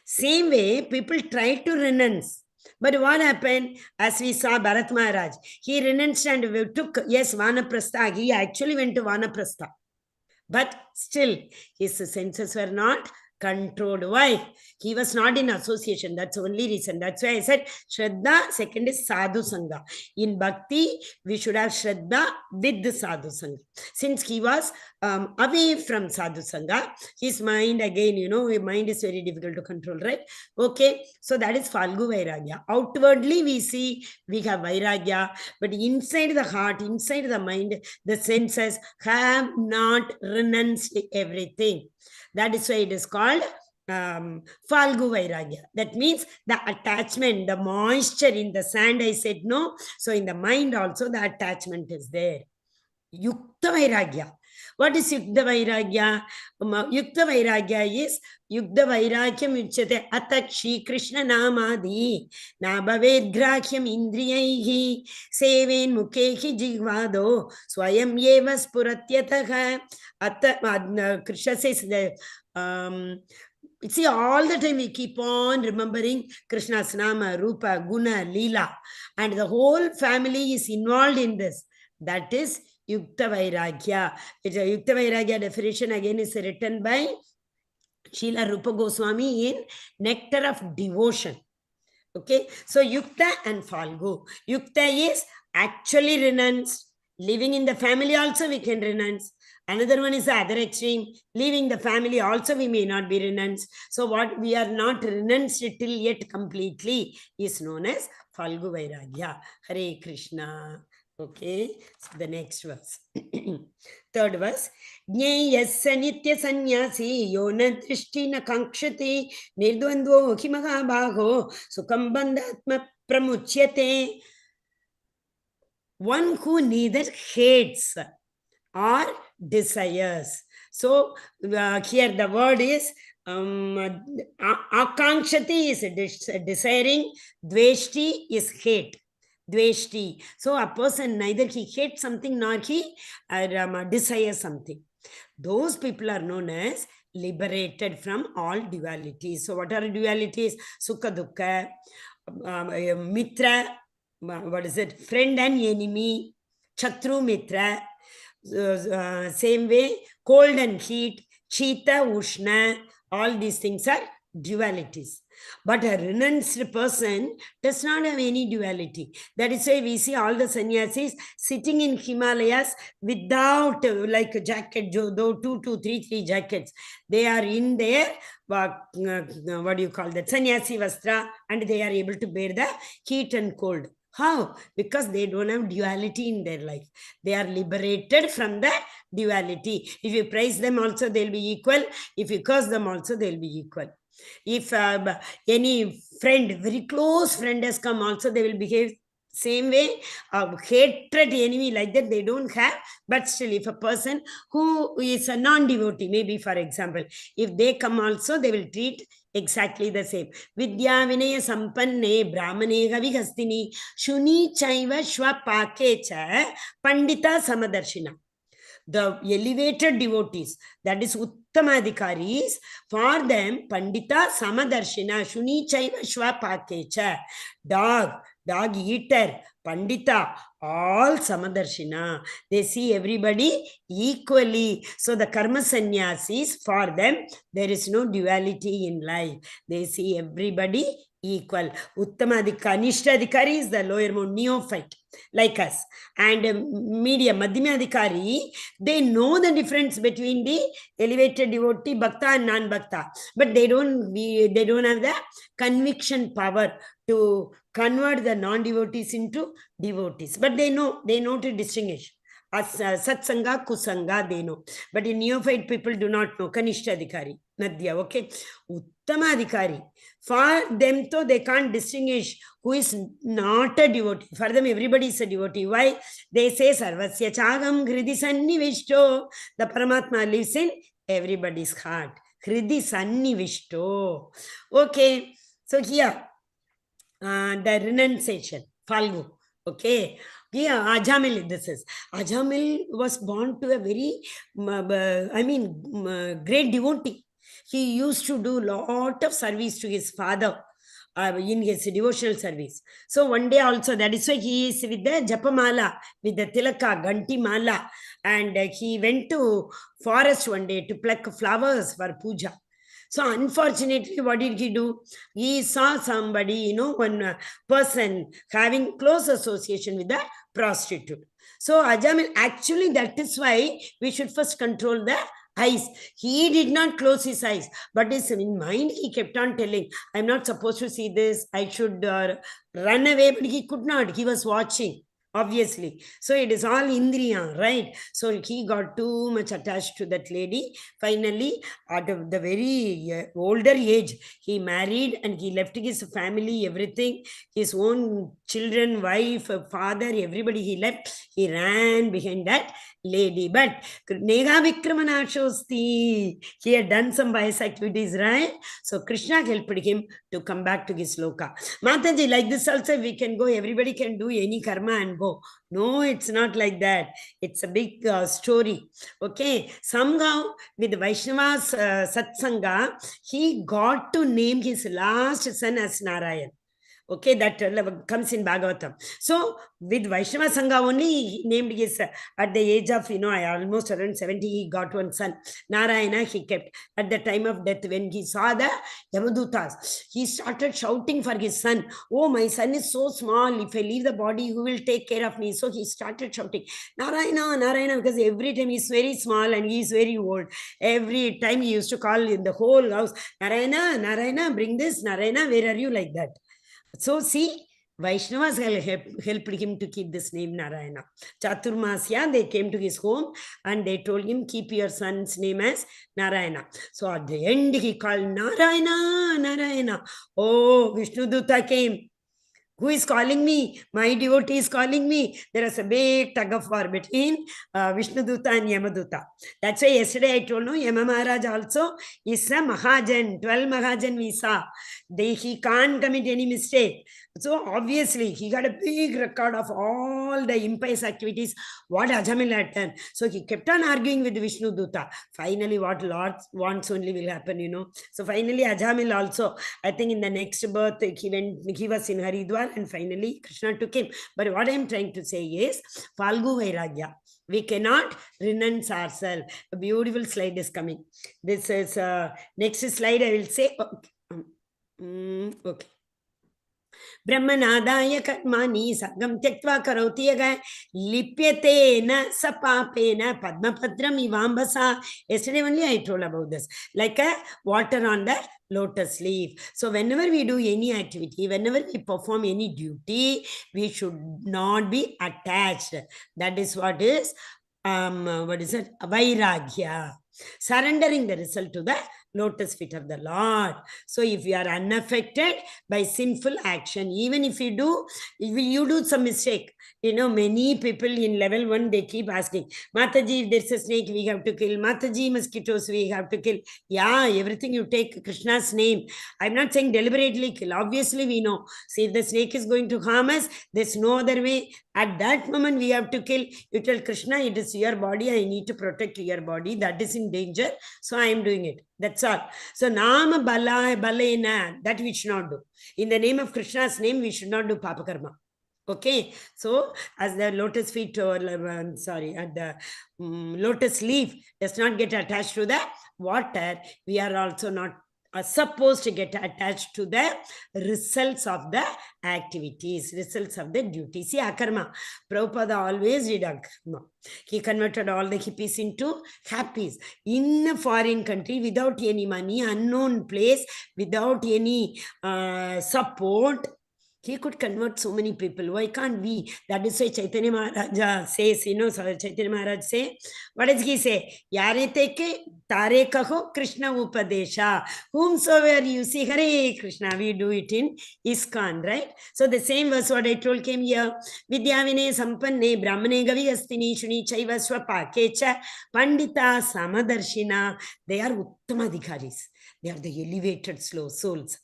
Same way, people try to renounce. But what happened? As we saw Bharat Maharaj, he renounced and took, yes, Vanaprastha. He actually went to Vanaprastha. But still, his senses were not controlled. Why? He was not in association. That's the only reason. That's why I said Shraddha, second is Sadhu Sangha. In Bhakti, we should have Shraddha with the Sadhu Sangha. Since he was away from Sadhu Sangha, his mind again, his mind is very difficult to control, right? Okay, so that is Falgu Vairagya. Outwardly, we see we have Vairagya, but inside the heart, inside the mind, the senses have not renounced everything. That is why it is called Falgu Vairagya. That means the attachment, the moisture in the sand, I said no. So in the mind also, the attachment is there. Yukta Vairagya. What is Yukta Vairagya? Yukta Vairagya is Yukta Vairagyam Uchate Atakshi Krishna Namadi Nabhaved Grahyam Indriyaihi Seven Mukehi Jigvado Swayam Yeva Spuratyataha. Krishna says that see, all the time we keep on remembering Krishna's Nama, Rupa, Guna, Leela, and the whole family is involved in this. That is Yukta Vairagya. It's a Yukta Vairagya definition again is written by Srila Rupa Goswami in Nectar of Devotion. Okay, so Yukta and Falgu. Yukta is actually renounced. Living in the family also we can renounce. Another one is the other extreme. Leaving the family also we may not be renounced. So what we are not renounced till yet completely is known as Falgu Vairagya. Hare Krishna. Okay, so the next verse. Third verse. Jneyasya nitya sanyasi yona drishti na kankshati nirdvandvo himaha bhago sukham bandhatma pramuchyate. One who neither hates or desires. So here the word is akankshati is desiring, dveshti is hate. Dveshti. So a person neither he hates something nor he desires something. Those people are known as liberated from all dualities. So what are dualities? Sukha dukkha, mitra, what is it? Friend and enemy, chatru mitra. Same way, cold and heat, Chita, Ushna, all these things are dualities. But a renounced person does not have any duality. That is why we see all the sannyasis sitting in Himalayas without like a jacket, though three jackets. They are in there, what do you call that, sannyasi vastra, and they are able to bear the heat and cold. How? Because they don't have duality in their life. They are liberated from the duality. If you praise them also, they'll be equal. If you curse them also, they'll be equal. If any friend, very close friend has come also, they will behave same way. Hatred enemy like that they don't have. But still, if a person who is a non-devotee, maybe for example, if they come also, they will treat exactly the same. Vidya vinaya sampanne brahmane gavihastini shuni chaiva shwapake cha pandita samadarshina. The elevated devotees, that is Uttamadhikaris, for them, Pandita Samadarshina, Shuni Chaiva Shwapakecha, dog eater, Pandita, all Samadarshina. They see everybody equally. So the kARMASANYASis, for them, there is no duality in life. They see everybody equal. Uttamadhikari is the lower mode, neophyte, like us. And medium, Madhyadhikari, they know the difference between the elevated devotee, bhakta and non-bhakta. But they don't have the conviction power to convert the non-devotees into devotees. But they know to distinguish. Satsanga, Kusanga, they know. But in neophyte, people do not know. Kanishtadhikari, Nadya, okay? Uttamadhikari. For them, though, they can't distinguish who is not a devotee. For them, everybody is a devotee. Why? They say, Sarvasya Chagam Hridi Sannivishto. The Paramatma lives in everybody's heart. Hridi Sannivishto. Okay. So here, the renunciation, Falgu. Okay. Yeah, Ajamil, this is. Ajamil was born to a very, great devotee. He used to do a lot of service to his father in his devotional service. So one day also, that is why he is with the Japamala, with the Tilaka, Ganti Mala. And he went to forest one day to pluck flowers for puja. So unfortunately, what did he do? He saw somebody, one person having close association with the prostitute. So Ajamil, actually, that is why we should first control the eyes. He did not close his eyes, but in mind, he kept on telling, I'm not supposed to see this. I should run away, but he could not. He was watching. Obviously. So it is all Indriya, right? So he got too much attached to that lady. Finally, at the very older age, he married and he left his family, everything, his own children, wife, father, everybody he left. He ran behind that lady. But Nega Vikramanashosti, he had done some pious activities, right? So Krishna helped him to come back to his loka. Mataji, like this also, we can go, everybody can do any karma and go. No, it's not like that. It's a big story. Okay. Somehow, with Vaishnava's Satsanga, he got to name his last son as Narayan. Okay, that comes in Bhagavatam. So, with Vaishnava Sangha only, he named his, at the age of, almost around 70, he got one son. Narayana, he kept. At the time of death, when he saw the Yamadutas, he started shouting for his son. Oh, my son is so small. If I leave the body, who will take care of me? So, he started shouting, Narayana, Narayana, because every time he's very small and he's very old. Every time he used to call in the whole house, Narayana, Narayana, bring this, Narayana, where are you, like that? So see, Vaishnavas helped him to keep this name Narayana. Chaturmasya, they came to his home and they told him, keep your son's name as Narayana. So at the end, he called Narayana, Narayana. Oh, Vishnuduta came. Who is calling me? My devotee is calling me. There is a big tug of war between Vishnuduta and Yamaduta. That's why yesterday I told you, Yama Maharaj also is a Mahajan, 12 Mahajan we saw. He can't commit any mistake. So obviously, he got a big record of all the impious activities, what Ajamil had done. So he kept on arguing with Vishnuduta. Finally, what Lord wants only will happen, So finally, Ajamil also, I think in the next birth, he was in Haridwar and finally Krishna took him. But what I am trying to say is, Falgu Vairagya. We cannot renounce ourselves. A beautiful slide is coming. This is, next slide I will say, Okay. Brahmanadaya karmani sargam tyaktva karoti yaga lipyate na sapapena padmapatram ivambasa. Yesterday only I told about this. Like a water on the lotus leaf. So whenever we do any activity, whenever we perform any duty, we should not be attached. That is what is Vairagya. Surrendering the result to the lotus feet of the Lord. So if you are unaffected by sinful action, even if you do some mistake, many people in level 1, they keep asking, Mataji, if there's a snake, we have to kill. Mataji, mosquitoes, we have to kill. Yeah, everything you take Krishna's name. I'm not saying deliberately kill. Obviously, we know. See, if the snake is going to harm us, there's no other way. At that moment, we have to kill. You tell Krishna, it is your body. I need to protect your body. That is in danger. So I am doing it. That's all. So Nama Balena, that we should not do. In the name of Krishna's name, we should not do Papa Karma. Okay, so as the lotus feet or at the lotus leaf does not get attached to the water, we are also not supposed to get attached to the results of the activities, results of the duty. See, akarma. Prabhupada always did akarma. He converted all the hippies into happies. In a foreign country, without any money, unknown place, without any support, he could convert so many people. Why can't we? That is why Chaitanya Maharaj says, Chaitanya Maharaj say, what does he say? Yare teke tare kaho Krishna upadesha. Whomsoever you see, Hare Krishna, we do it in ISKCON, right? So the same verse what I told came here. Vidyavine sampanne brahmane gavi astini shuni chaiva swapakecha pandita samadarshina. They are uttamadhikaris. They are the elevated slow souls.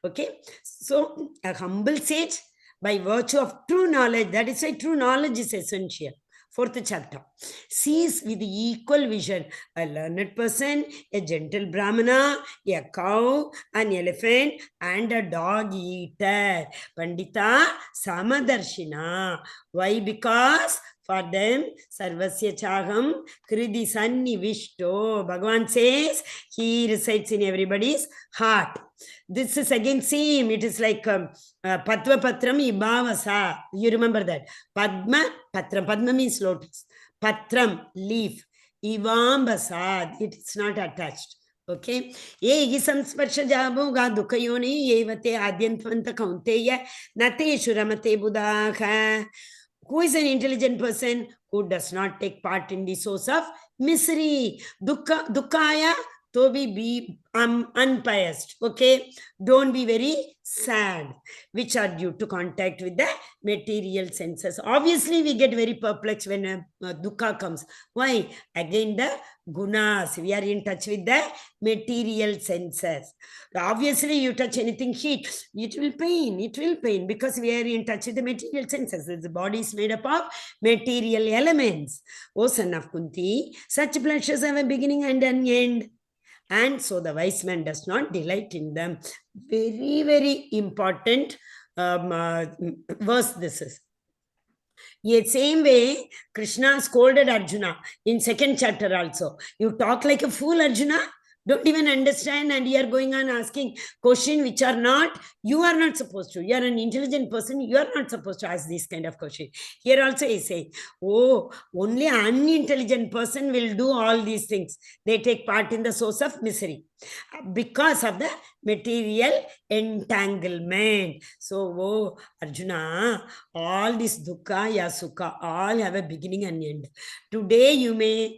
Okay. So a humble sage, by virtue of true knowledge, that is why true knowledge is essential. 4th chapter, sees with equal vision a learned person, a gentle brahmana, a cow, an elephant, and a dog eater. Pandita Samadarshina. Why? Because for them, Sarvasya Chaham Kridi Sannivishto. Bhagavan says he resides in everybody's heart. This is again same. It is like Padma Patram Ibhavasa. You remember that? Padma Patram. Padma means lotus. Patram, leaf. Ivambasad. It is not attached. Okay. Ye samsparsha jaboga dukayoni yevate adyantvanta kaunteya nate shuramate buddha. Who is an intelligent person? Who does not take part in the source of misery. Dukkaya, to be unbiased. Okay. Don't be very sad, which are due to contact with the material senses. Obviously, we get very perplexed when dukkha comes. Why? Again, the gunas. We are in touch with the material senses. Obviously, you touch anything heat, it will pain. It will pain because we are in touch with the material senses. The body is made up of material elements. O son of Kunti, such pleasures have a beginning and an end. And so the wise man does not delight in them. Very, very important verse this is. Yet same way, Krishna scolded Arjuna in 2nd chapter also. You talk like a fool, Arjuna. Don't even understand, and you are going on asking questions which are not, you are not supposed to. You are an intelligent person, you are not supposed to ask this kind of question. Here also he says, oh, only an unintelligent person will do all these things. They take part in the source of misery because of the material entanglement. So, oh, Arjuna, all this dukkha, yasukha, all have a beginning and end. Today you may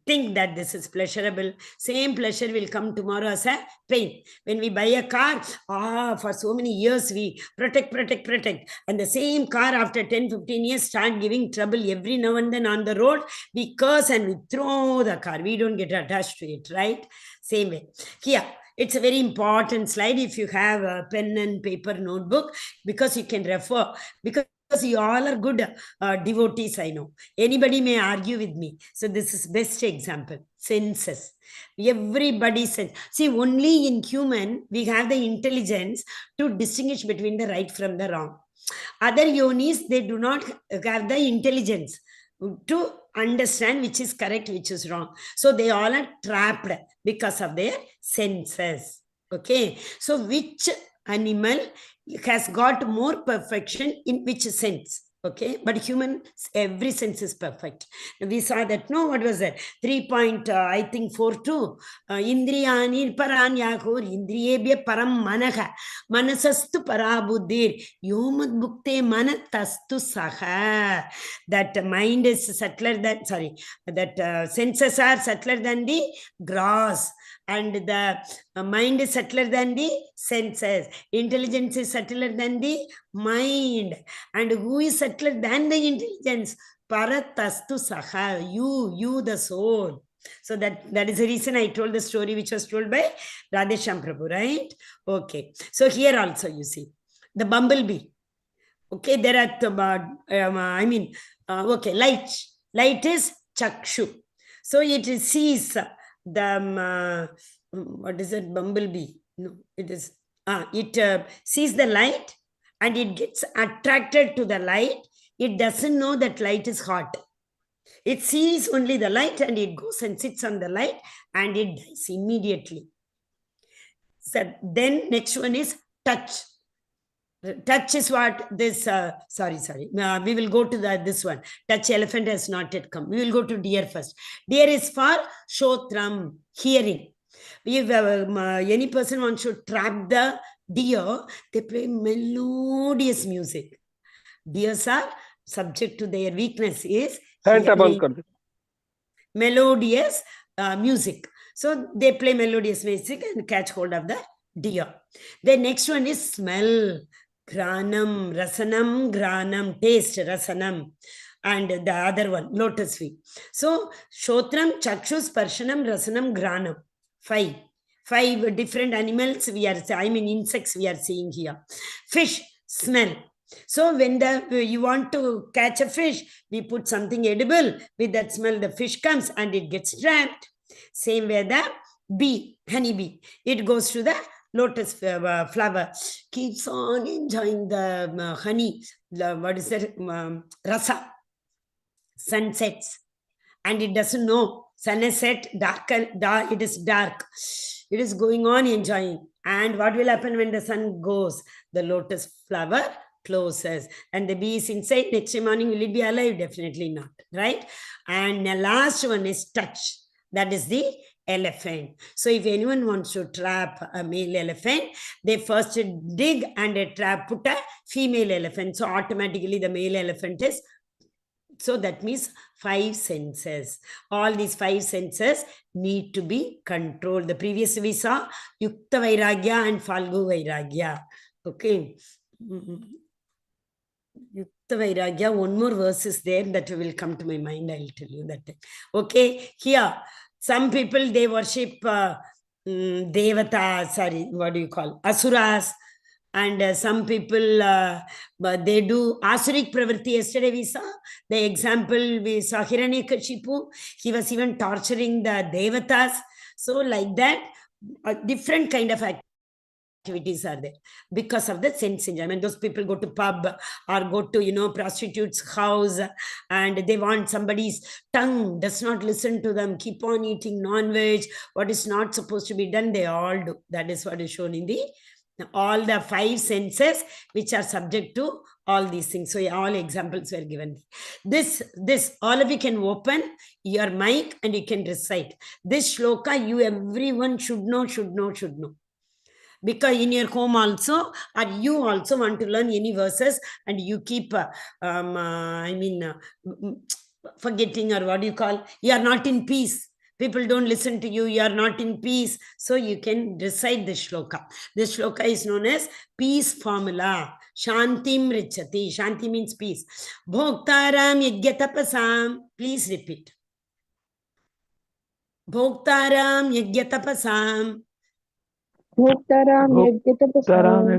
think that this is pleasurable. Same pleasure will come tomorrow as a pain. When we buy a car, for so many years we protect. And the same car after 10, 15 years start giving trouble every now and then on the road. We curse and we throw the car. We don't get attached to it, right? Same way. Here, it's a very important slide if you have a pen and paper notebook, because you can refer. Because you all are good devotees, I know. Anybody may argue with me. So this is best example. Senses. Everybody sense. See, only in human, we have the intelligence to distinguish between the right from the wrong. Other yonis, they do not have the intelligence to understand which is correct, which is wrong. So they all are trapped because of their senses. Okay. So which animal has got more perfection in which sense? Okay, but human, every sense is perfect. We saw that, no, what was that? 3.42. Indriyani paranyakor indriyebhya param manaha manasastu parabuddhir yomad bhukte manatastu saha. That mind is subtler than, sorry, that senses are subtler than the gross, and the mind is subtler than the senses. Intelligence is subtler than the mind. And who is subtler than the intelligence? Paratastu saha, you the soul. So that is the reason I told the story which was told by Radhesham Prabhu, right? Okay. So here also you see the bumblebee. Okay, there are okay, light is chakshu. So it sees the what is it, bumblebee? No, it is it sees the light and it gets attracted to the light. It doesn't know that light is hot. It sees only the light and it goes and sits on the light and it dies immediately. So then next one is touch. Touch is what this, we will go to this one. Touch elephant has not yet come. We will go to deer first. Deer is for shotram, hearing. If any person wants to trap the deer, they play melodious music. Deers are subject to their weakness is melodious music. So they play melodious music and catch hold of the deer. The next one is smell. Granam, rasanam, granam, taste, rasanam. And the other one, lotus feet. So shotram, chakshus, parshanam, rasanam, granam. Five different animals we are, insects we are seeing here. Fish, smell. So when you want to catch a fish, we put something edible. With that smell, the fish comes and it gets trapped. Same way the bee, honeybee, it goes to the lotus flower, keeps on enjoying the honey, what is that, rasa. Sun sets and it doesn't know. Sun is set, dark, it is dark. It is going on enjoying. And what will happen when the sun goes? The lotus flower closes and the bee is inside. Next morning, will it be alive? Definitely not, right? And the last one is touch. That is the elephant. So if anyone wants to trap a male elephant, they first dig and a trap, put a female elephant. So automatically the male elephant is, so that means 5 senses. All these 5 senses need to be controlled. The previous we saw Yukta Vairagya and Falgu Vairagya. Okay. Yukta Vairagya, one more verse is there that will come to my mind. I'll tell you that. Okay, here. Some people, they worship Devata, Asuras. And some people, they do Asurik Pravritti. Yesterday we saw the example, we saw Hiranyakashipu. He was even torturing the Devatas. So like that, a different kind of activities are there because of the sense enjoyment. Those people go to pub or go to, prostitute's house and they want somebody's tongue, does not listen to them, keep on eating non-veg, what is not supposed to be done, they all do. That is what is shown in all the 5 senses which are subject to all these things. So all examples were given. This, all of you can open your mic and you can recite. This shloka, everyone should know. Because in your home also, or you also want to learn any verses and you keep, forgetting, or what do you call, you are not in peace. People don't listen to you, you are not in peace. So you can recite this shloka. This shloka is known as peace formula. Shantim richati. Shanti means peace. Bhoktaram yagyatapasam. Please repeat. Bhoktaram yagyatapasam. Bhoktaram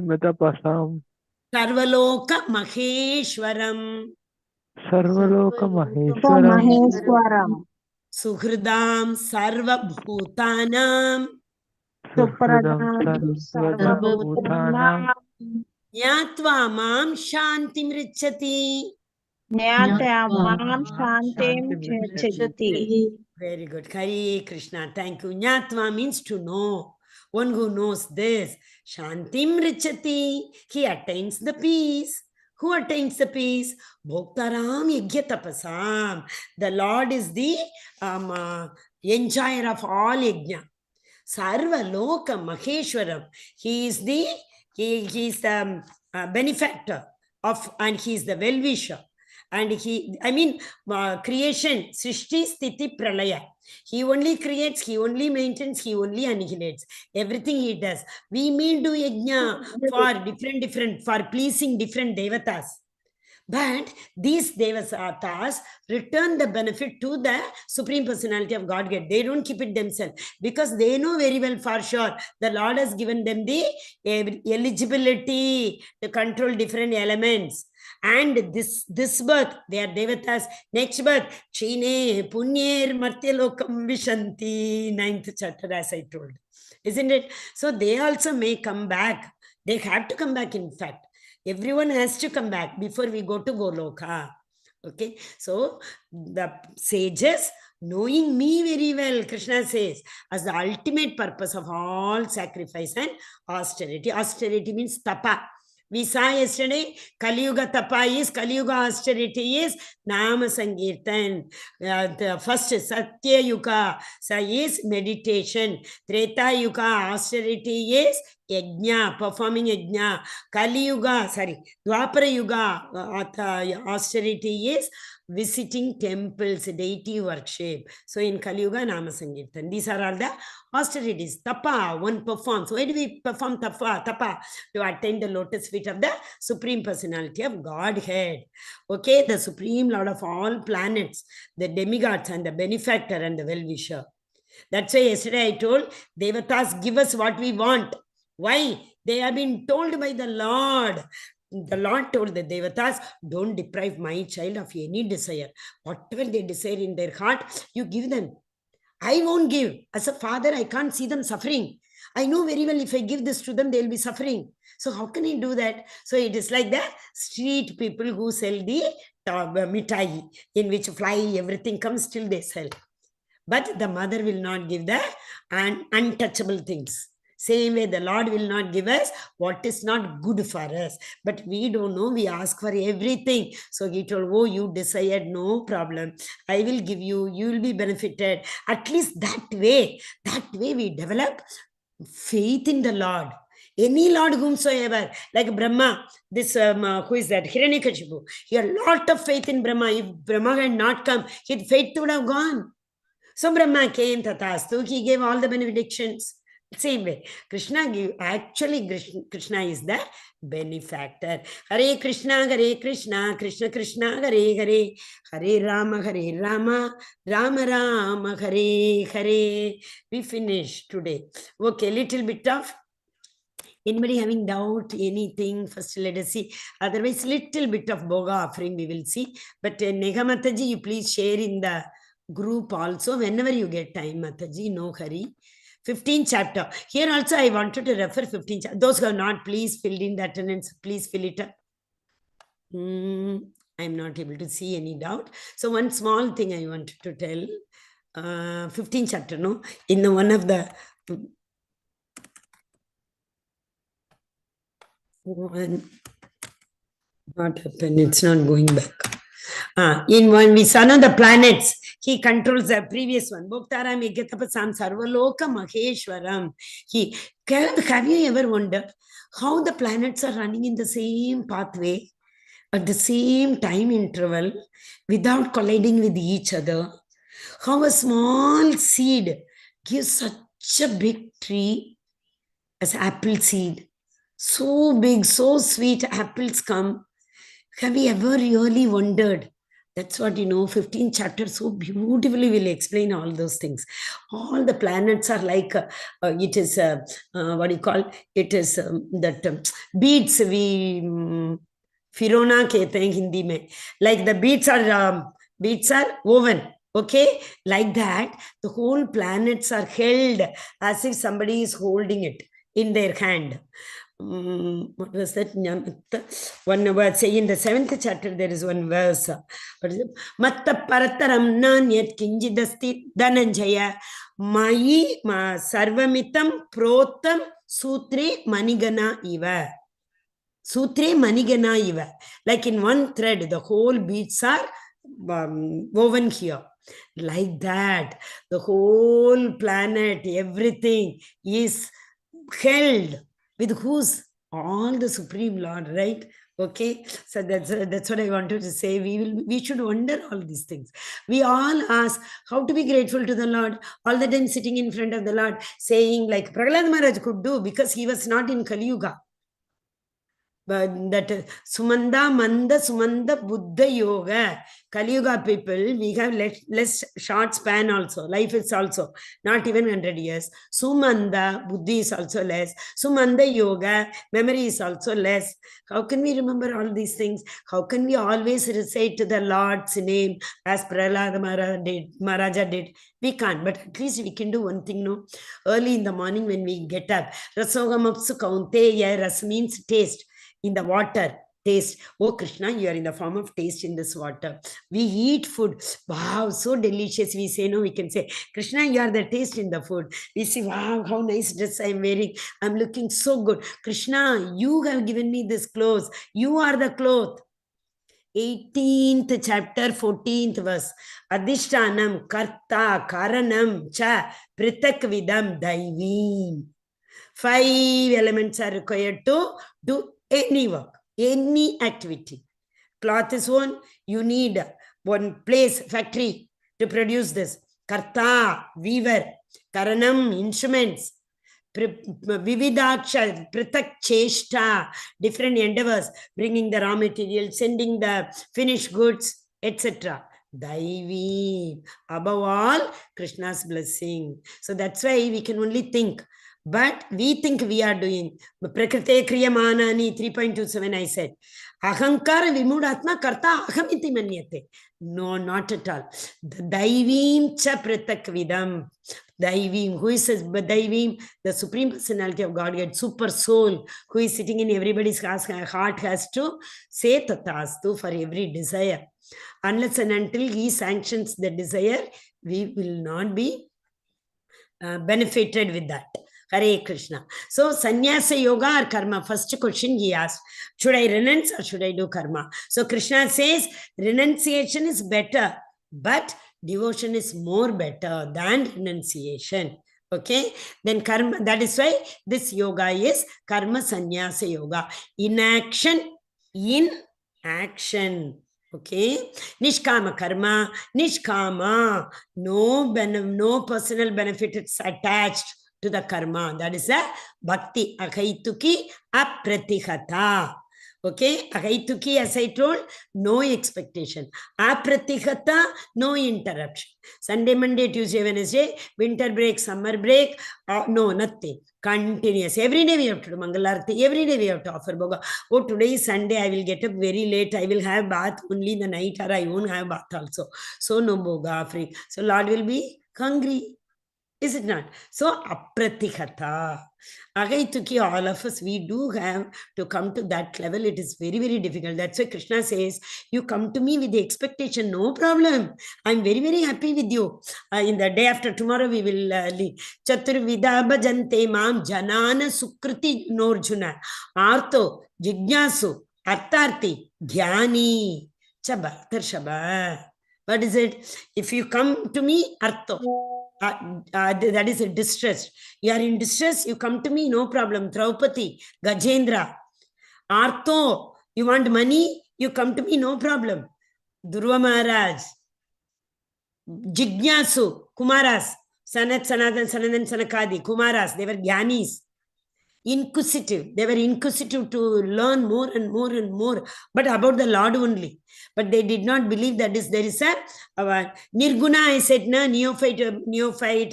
Yagyatapasam. Sarvaloka Maheshwaram. Sarvaloka Maheshwaram. Suhridam Sarvabhutanam. Suhridam Sarvabhutanam. Nyatva Mam Shantim Richati. Very good. Hare Krishna. Thank you. Nyatva means to know. One who knows this, Shantim Richati, he attains the peace. Who attains the peace? Bhoktaram Yajna Tapasam. The Lord is the enjoyer of all yajna. Sarva Loka Maheshwaram. He is the benefactor of, and he is the well-wisher. And creation, Srishti, Sthiti, Pralaya. He only creates, he only maintains, he only annihilates. Everything he does. We may do yajna for pleasing different devatas. But these devatas return the benefit to the Supreme Personality of Godhead. They don't keep it themselves because they know very well for sure the Lord has given them the eligibility to control different elements. And this birth, they are devatas. Next birth, Chine, Punyer, Martyalokam Vishanti, 9th chapter, as I told. Isn't it? So they also may come back. They have to come back, in fact. Everyone has to come back before we go to Goloka. Okay, so the sages, knowing me very well, Krishna says, as the ultimate purpose of all sacrifice and austerity. Austerity means tapa. We saw yesterday, Kali Yuga tapa is, Kali Yuga austerity is Nama Sankirtan. The first Satya Yuga is meditation. Treta Yuga austerity is yajna, performing yajna. Kali Yuga, Dwapara Yuga austerity is visiting temples, deity worship. So in Kali Yuga, Nama Sankirtan. These are all the austerities. Tapa, one performs. Why do we perform tapa? To attain the lotus feet of the Supreme Personality of Godhead. Okay, the Supreme Lord of all planets, the demigods and the benefactor and the well-wisher. That's why yesterday I told, Devatas give us what we want. Why? They have been told by the Lord. The Lord told the Devatas, don't deprive my child of any desire. Whatever they desire in their heart, you give them. I won't give. As a father, I can't see them suffering. I know very well if I give this to them, they'll be suffering. So how can I do that? So it is like the street people who sell the mitai, in which fly, everything comes, till they sell. But the mother will not give the untouchable things. Same way, the Lord will not give us what is not good for us. But we don't know. We ask for everything. So he told, oh, you desired, no problem. I will give you. You will be benefited. At least that way we develop faith in the Lord. Any Lord whomsoever, like Brahma, this, who is that? Hiranyakashipu. He had a lot of faith in Brahma. If Brahma had not come, his faith would have gone. So Brahma came, tatastu. He gave all the benedictions. Same way, Krishna is the benefactor. Hare Krishna, Krishna Krishna, Hare Hare, Hare Rama, Rama Rama, Hare Hare. We finish today. Okay, little bit of, anybody having doubt, anything? First let us see. Otherwise, little bit of Boga offering we will see. But Nega Mataji, you please share in the group also whenever you get time, Mataji, no hurry. 15th chapter. Here also I wanted to refer 15th chapter. Those who have not, please filled in the attendance, please fill it up. I'm not able to see any doubt. So one small thing I wanted to tell. 15th chapter, no? In the one of the... What happened? It's not going back. In one, we saw the planets. He controls the previous one. Bhoktaram Yajna Sarvaloka Maheshwaram. Have you ever wondered how the planets are running in the same pathway at the same time interval without colliding with each other? How a small seed gives such a big tree as apple seed. So big, so sweet apples come. Have you ever really wondered? That's what, 15th chapter so beautifully will explain all those things. All the planets are like, it is, what do you call? It is that beads, we, Firona kehte hain Hindi mein. Like the beads are woven. Okay, like that, the whole planets are held as if somebody is holding it in their hand. what was that? One word, say in the 7th chapter, there is one verse. Matta parataram nanyat kinjidasti dhananjaya mayi sarvamitam protam sutre manigana iva. Sutre manigana iva. Like in one thread, the whole beads are woven here. Like that, the whole planet, everything is held with who's? All the Supreme Lord, right? Okay, so that's what I wanted to say. We should wonder all these things. We all ask how to be grateful to the Lord. All the time sitting in front of the Lord, saying like Prahlad Maharaj could do, because he was not in Kali Yuga. But that Sumanda Manda Sumanda Buddha Yoga. Kali Yuga people, we have less short span also. Life is also not even 100 years. Sumanda, Buddhi is also less. Sumanda Yoga, memory is also less. How can we remember all these things? How can we always recite the Lord's name as Prahlad Maharaja did? We can't, but at least we can do one thing, no? Early in the morning when we get up, Rasogamapsu Kaunteya, ras means taste. In the water, taste. Oh Krishna, you are in the form of taste in this water. We eat food. Wow, so delicious. We say, no, we can say, Krishna, you are the taste in the food. We say, wow, how nice dress I am wearing. I'm looking so good. Krishna, you have given me this clothes. You are the cloth. 18th chapter, 14th verse. Adhishtanam, karta, karanam, cha, pritak vidam, daivim. 5 elements are required to do any work, any activity. Cloth is one, you need one place, factory to produce this. Karta, weaver. Karanam, instruments. Vividaksha, Pritak Cheshta, different endeavors, bringing the raw material, sending the finished goods, etc. Daivi, above all, Krishna's blessing. So that's why we can only think. But we think we are doing. Prakrite kriyamanani 3.27 I said. Ahankara vimudatma karta ahamiti manyate. No, not at all. The daivim cha pratak vidam. Daivim. Who is Daivim? The Supreme Personality of Godhead, Super Soul, who is sitting in everybody's heart, has to say tatastu for every desire. Unless and until he sanctions the desire, we will not be benefited with that. Hare Krishna. So, sannyasa yoga or karma? First question he asked, should I renounce or should I do karma? So, Krishna says, renunciation is better, but devotion is more better than renunciation. Okay, then karma, that is why this yoga is karma sannyasa yoga. Inaction, in action. Okay, nishkama karma, nishkama, no personal benefit is attached to the karma. That is a bhakti. Akaituki apratihata. Okay, akaituki, as I told, no expectation. Apratihata, no interruption. Sunday, Monday, Tuesday, Wednesday, winter break, summer break, no, nothing. Continuous. Every day we have to do Mangalarti. Every day we have to offer Bhoga. Oh, today is Sunday. I will get up very late. I will have bath only in the night, or I won't have bath also. So no Bhoga free. So Lord will be hungry. Is it not? So, apratihata. Agaituki, all of us, we do have to come to that level. It is very, very difficult. That's why Krishna says, you come to me with the expectation, no problem. I'm very, very happy with you. In the day after tomorrow, we will Chaturvida bhajante mam janana sukriti norjuna. Artho, jignasu, artarti, jnani, chaba, tarshaba. What is it? If you come to me, artho. That is a distress. You are in distress, you come to me, no problem. Draupadi, Gajendra. Artho, you want money, you come to me, no problem. Dhruva Maharaj. Jignasu, Kumaras. Sanat, Sanatan, Sanandan, Sanakadi, Kumaras. They were Gyanis. Inquisitive. They were inquisitive to learn more and more and more, but about the Lord only. But they did not believe that there is a Nirguna, I said, na, neophyte,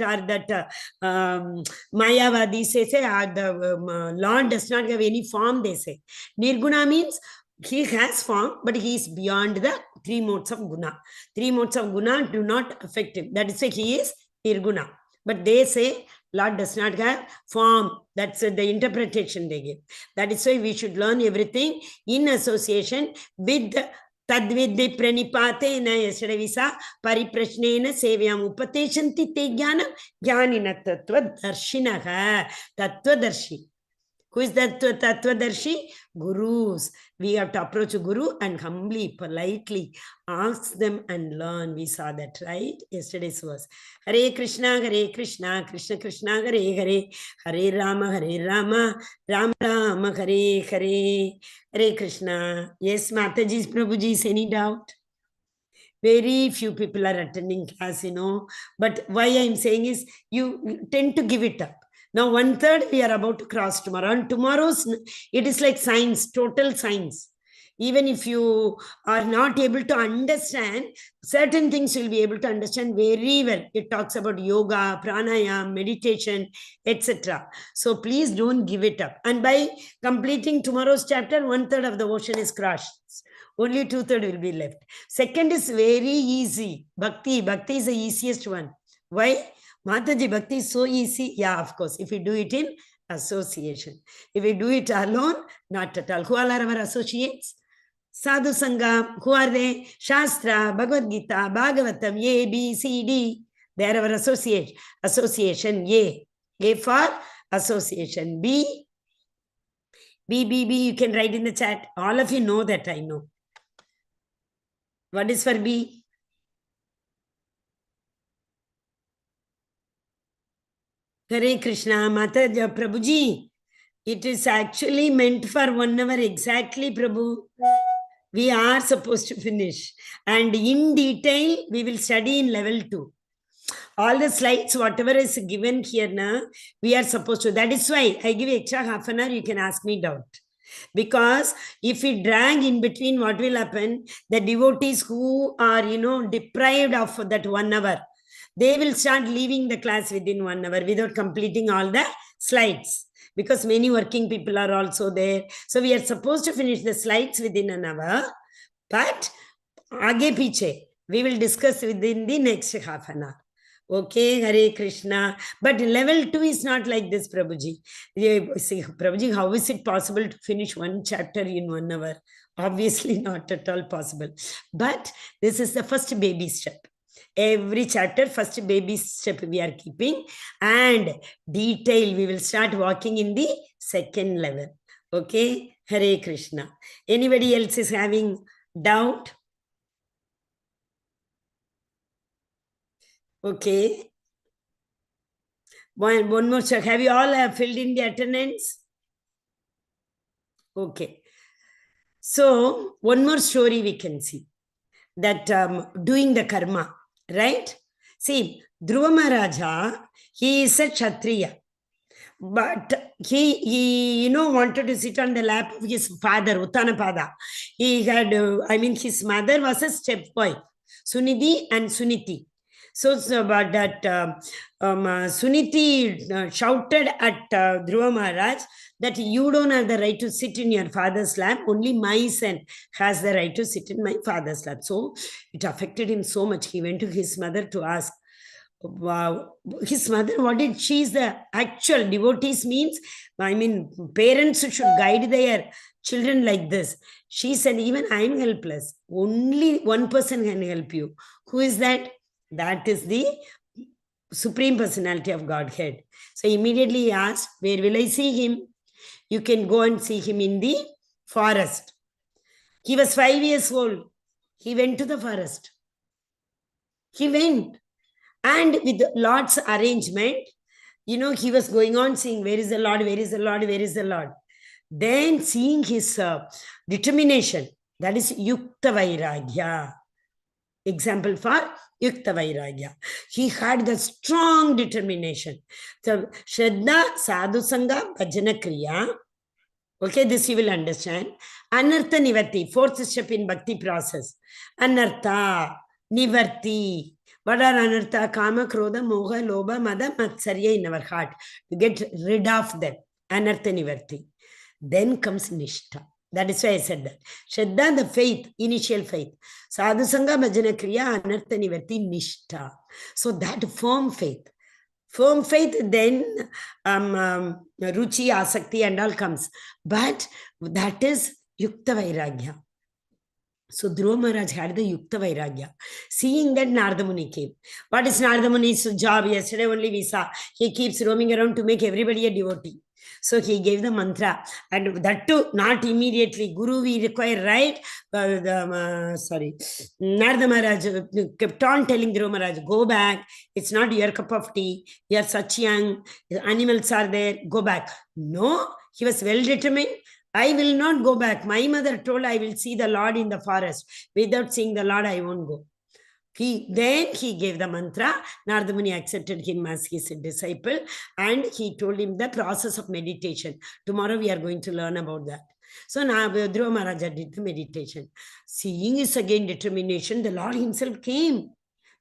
or that Mayavadi say the Lord does not have any form, they say. Nirguna means he has form, but he is beyond the 3 modes of guna. 3 modes of guna do not affect him. That is why he is Nirguna. But they say Lord does not have form. That's the interpretation they give. That is why we should learn everything in association with Tadvidhi pranipatena. Yesterday we saw pariprashnena sevyam upateshanti te jnanam jnanina tattvadarshinaha. Tattvadarshi. Who is that Tattvadarshi? Gurus. We have to approach a Guru and humbly, politely ask them and learn. We saw that, right? Yesterday's verse. Hare Krishna, Krishna Krishna, Hare Hare, Hare Rama, Rama Rama, Hare Hare, Hare Krishna. Yes, Mataji's, Prabhuji's, any doubt? Very few people are attending class, But why I'm saying is, you tend to give it up. Now, 1/3 we are about to cross tomorrow. And tomorrow's, it is like science, total science. Even if you are not able to understand, certain things you'll be able to understand very well. It talks about yoga, pranayama, meditation, etc. So please don't give it up. And by completing tomorrow's chapter, 1/3 of the ocean is crossed. Only 2/3 will be left. Second is very easy. Bhakti. Bhakti is the easiest one. Why? Mataji, Bhakti is so easy. Yeah, of course. If we do it in association. If we do it alone, not at all. Who all are our associates? Sadhu Sangha. Who are they? Shastra, Bhagavad Gita, Bhagavatam, A, B, C, D. They are our associates. Association, A. A for association. B, you can write in the chat. All of you know that, I know. What is for B? Hare Krishna, Mataji, Prabhuji. It is actually meant for 1 hour exactly, Prabhu. We are supposed to finish. And in detail, we will study in level 2. All the slides, whatever is given here now, we are supposed to. That is why I give extra half an hour, you can ask me doubt. Because if we drag in between, what will happen? The devotees who are, deprived of that 1 hour, they will start leaving the class within 1 hour without completing all the slides. Because many working people are also there. So we are supposed to finish the slides within an hour. But aage piche, we will discuss within the next half an hour. Okay, Hare Krishna. But level 2 is not like this, Prabhuji. See, Prabhuji, how is it possible to finish one chapter in 1 hour? Obviously not at all possible. But this is the first baby step. Every chapter, first baby step we are keeping. And detail, we will start walking in the second level. Okay, Hare Krishna. Anybody else is having doubt? Okay. One more check. Have you all filled in the attendance? Okay. So, one more story we can see. That doing the karma, right? See, Dhruva Maharaja, he is a Kshatriya. But he wanted to sit on the lap of his father, Uttanapada. He had, his mother was a stepwife, Sunidhi and Suniti. So about that, Suniti shouted at Dhruva Maharaj that you don't have the right to sit in your father's lap. Only my son has the right to sit in my father's lap. So it affected him so much. He went to his mother to ask, wow, his mother, what did she is the actual devotees means? Parents should guide their children like this. She said, even I am helpless. Only one person can help you. Who is that? That is the Supreme Personality of Godhead. So immediately he asked, where will I see him? You can go and see him in the forest. He was 5 years old. He went to the forest. He went. And with Lord's arrangement, he was going on seeing, where is the Lord, where is the Lord, where is the Lord? Then seeing his determination, that is Yukta Vairagya. Example for Yukta Vairagya. He had the strong determination. So, Shraddha, Sadhu Sangha, Bhajana Kriya. Okay, this you will understand. Anartha Nivarti, fourth step in Bhakti process. Anartha, Nivarti. What are anartha? Kama, Krodha, Moha, Lobha, Mada, Matsarya in our heart. You get rid of them. Anartha Nivarti. Then comes Nishtha. That is why I said that. Shraddha, the faith, initial faith. Sadhu Sangha, Bhajana Kriya, Anartha Nivarti, Nishtha. So that firm faith. Firm faith, then ruchi, asakti and all comes. But that is yukta vairagya. So Dhruva Maharaj had the Yukta Vairagya. Seeing that, Narada Muni came. What is Narada Muni's job? Yesterday only we saw. He keeps roaming around to make everybody a devotee. So he gave the mantra. And that too, not immediately. Guru we require, right? Narada Maharaj kept on telling Dhruva Maharaj, go back. It's not your cup of tea. You are such young. Animals are there. Go back. No, he was well determined. I will not go back. My mother told I will see the Lord in the forest. Without seeing the Lord, I won't go. Then he gave the mantra. Narada Muni accepted him as his disciple, and he told him the process of meditation. Tomorrow we are going to learn about that. So now Dhruva Maharaja did the meditation. Seeing his again determination, the Lord himself came.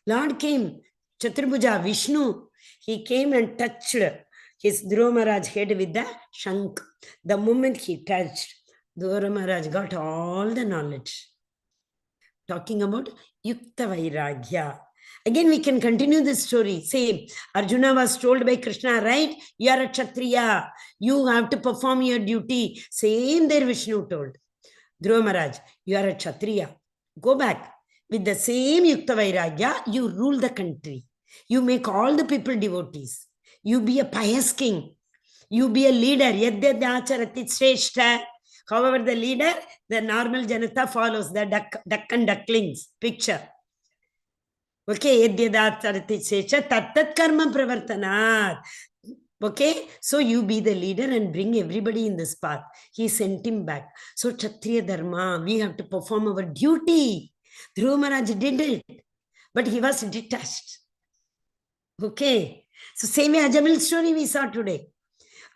Lord came. Chaturbhuja, Vishnu. He came and touched his Dhruva Maharaj head with the shank. The moment he touched, Dhruva Maharaj got all the knowledge. Talking about Yukta Vairagya. Again, we can continue this story. Same. Arjuna was told by Krishna, right? You are a Kshatriya. You have to perform your duty. Same there Vishnu told. Dhruva Maharaj, you are a Kshatriya. Go back. With the same Yukta Vairagya, you rule the country. You make all the people devotees. You be a pious king. You be a leader. Yadyadacharati shreshta. However, the leader, the normal janata follows, the duck and ducklings picture. Okay, yadyadacharati shreshta tattat karma pravartanat. Okay, so you be the leader and bring everybody in this path. He sent him back. So Kshatriya Dharma, we have to perform our duty. Dhruva Maharaj did it, but he was detached. Okay. So same way Ajamil's story we saw today.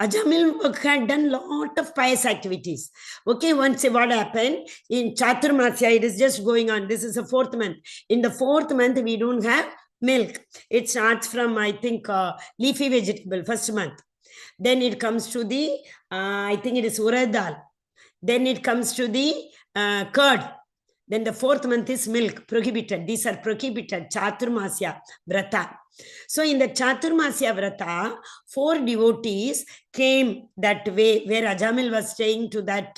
Ajamil had done lot of pious activities. Okay, once what happened in Chaturmasya, it is just going on. This is the 4th month. In the 4th month, we don't have milk. It starts from, I think, leafy vegetable, first month. Then it comes to the, I think it is urad dal. Then it comes to the curd. Then the 4th month is milk, prohibited. These are prohibited, Chaturmasya Vrata. So in the Chaturmasya Vrata, 4 devotees came that way where Ajamil was staying to that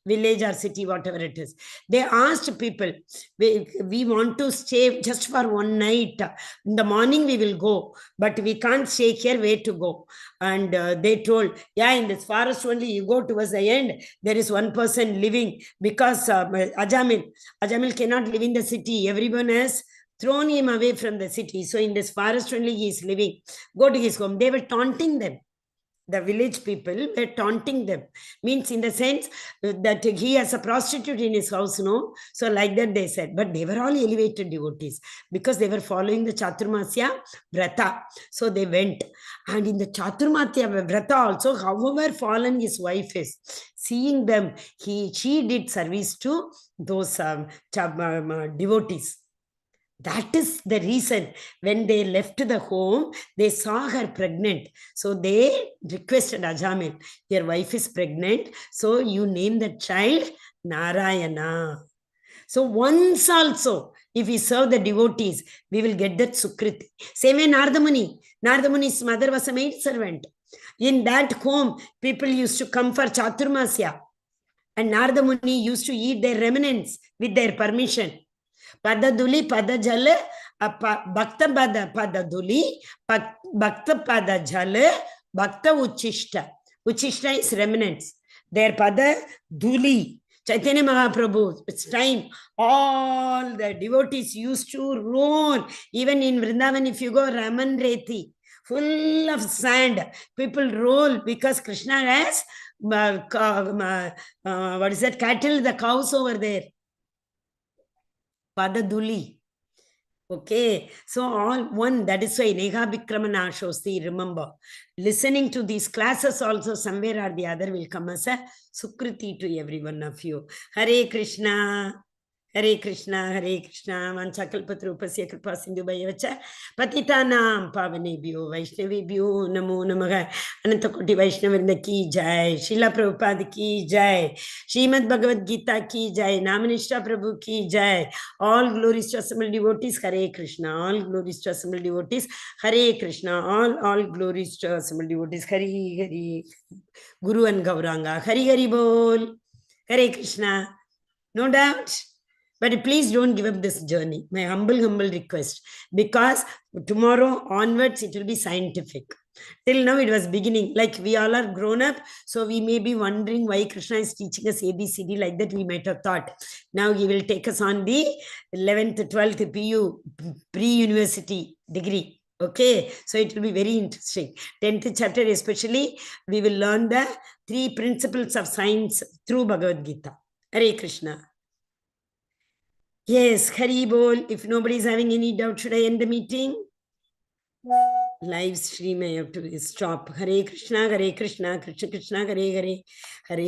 village or city, whatever it is. They asked people, we want to stay just for one night. In the morning we will go, but we can't stay here, where to go? And they told, yeah, in this forest only, you go towards the end, there is one person living, because Ajamil cannot live in the city. Everyone has thrown him away from the city. So in this forest only he is living. Go to his home. They were taunting them. The village people were taunting them. Means in the sense that he has a prostitute in his house, no? So like that they said. But they were all elevated devotees because they were following the Chaturmasya Vrata. So they went. And in the Chaturmasya Vrata also, however fallen his wife is, seeing them, she did service to those devotees. That is the reason when they left the home, they saw her pregnant. So they requested Ajamil, your wife is pregnant, so you name the child Narayana. So once also, if we serve the devotees, we will get that Sukriti. Same way Narada Muni. Narada Muni's mother was a maid servant. In that home, people used to come for Chaturmasya. And Narada Muni used to eat their remnants with their permission. Padaduli, Padajale, Bhakta Padaduli, Bhakta Padajale, Bhakta Uchishta. Uchishta is remnants. Their Padaduli. Chaitanya Mahaprabhu, it's time. All the devotees used to roll. Even in Vrindavan, if you go, Raman Reti, full of sand. People roll because Krishna has, what is that, cattle, the cows over there. Padaduli. Okay, so all one, that is why Neha Vikramana Shosti, remember, listening to these classes also somewhere or the other will come as a Sukriti to every one of you. Hare Krishna. Hare Krishna, Vanchakalpatrupasya Kripa Sindhu Bhayavacha, Patitanam Pavanebhyo, Vaishnavibhyo, Namo Namaha, Anantakoti Vaishnavinda ki Jai, Srila Prabhupada ki Jai, Srimad Bhagavad Gita ki Jai, Namanishta Prabhu ki Jai, all glories to assembled devotees, Hare Krishna, all glories to assembled devotees, Hare Krishna, all glories to assembled devotees, Hare Guru and Gauranga, Hare Bol, Hare Krishna, no doubt. But please don't give up this journey. My humble request. Because tomorrow onwards, it will be scientific. Till now, it was beginning. Like we all are grown up. So we may be wondering why Krishna is teaching us ABCD like that. We might have thought. Now he will take us on the 11th, 12th PU, pre-university degree. Okay. So it will be very interesting. 10th chapter especially, we will learn the 3 principles of science through Bhagavad Gita. Hare Krishna. Yes, Hari Bol. If nobody is having any doubt, should I end the meeting? Live stream, I have to stop. Hare Krishna, Krishna Krishna, Hare Hare. Hare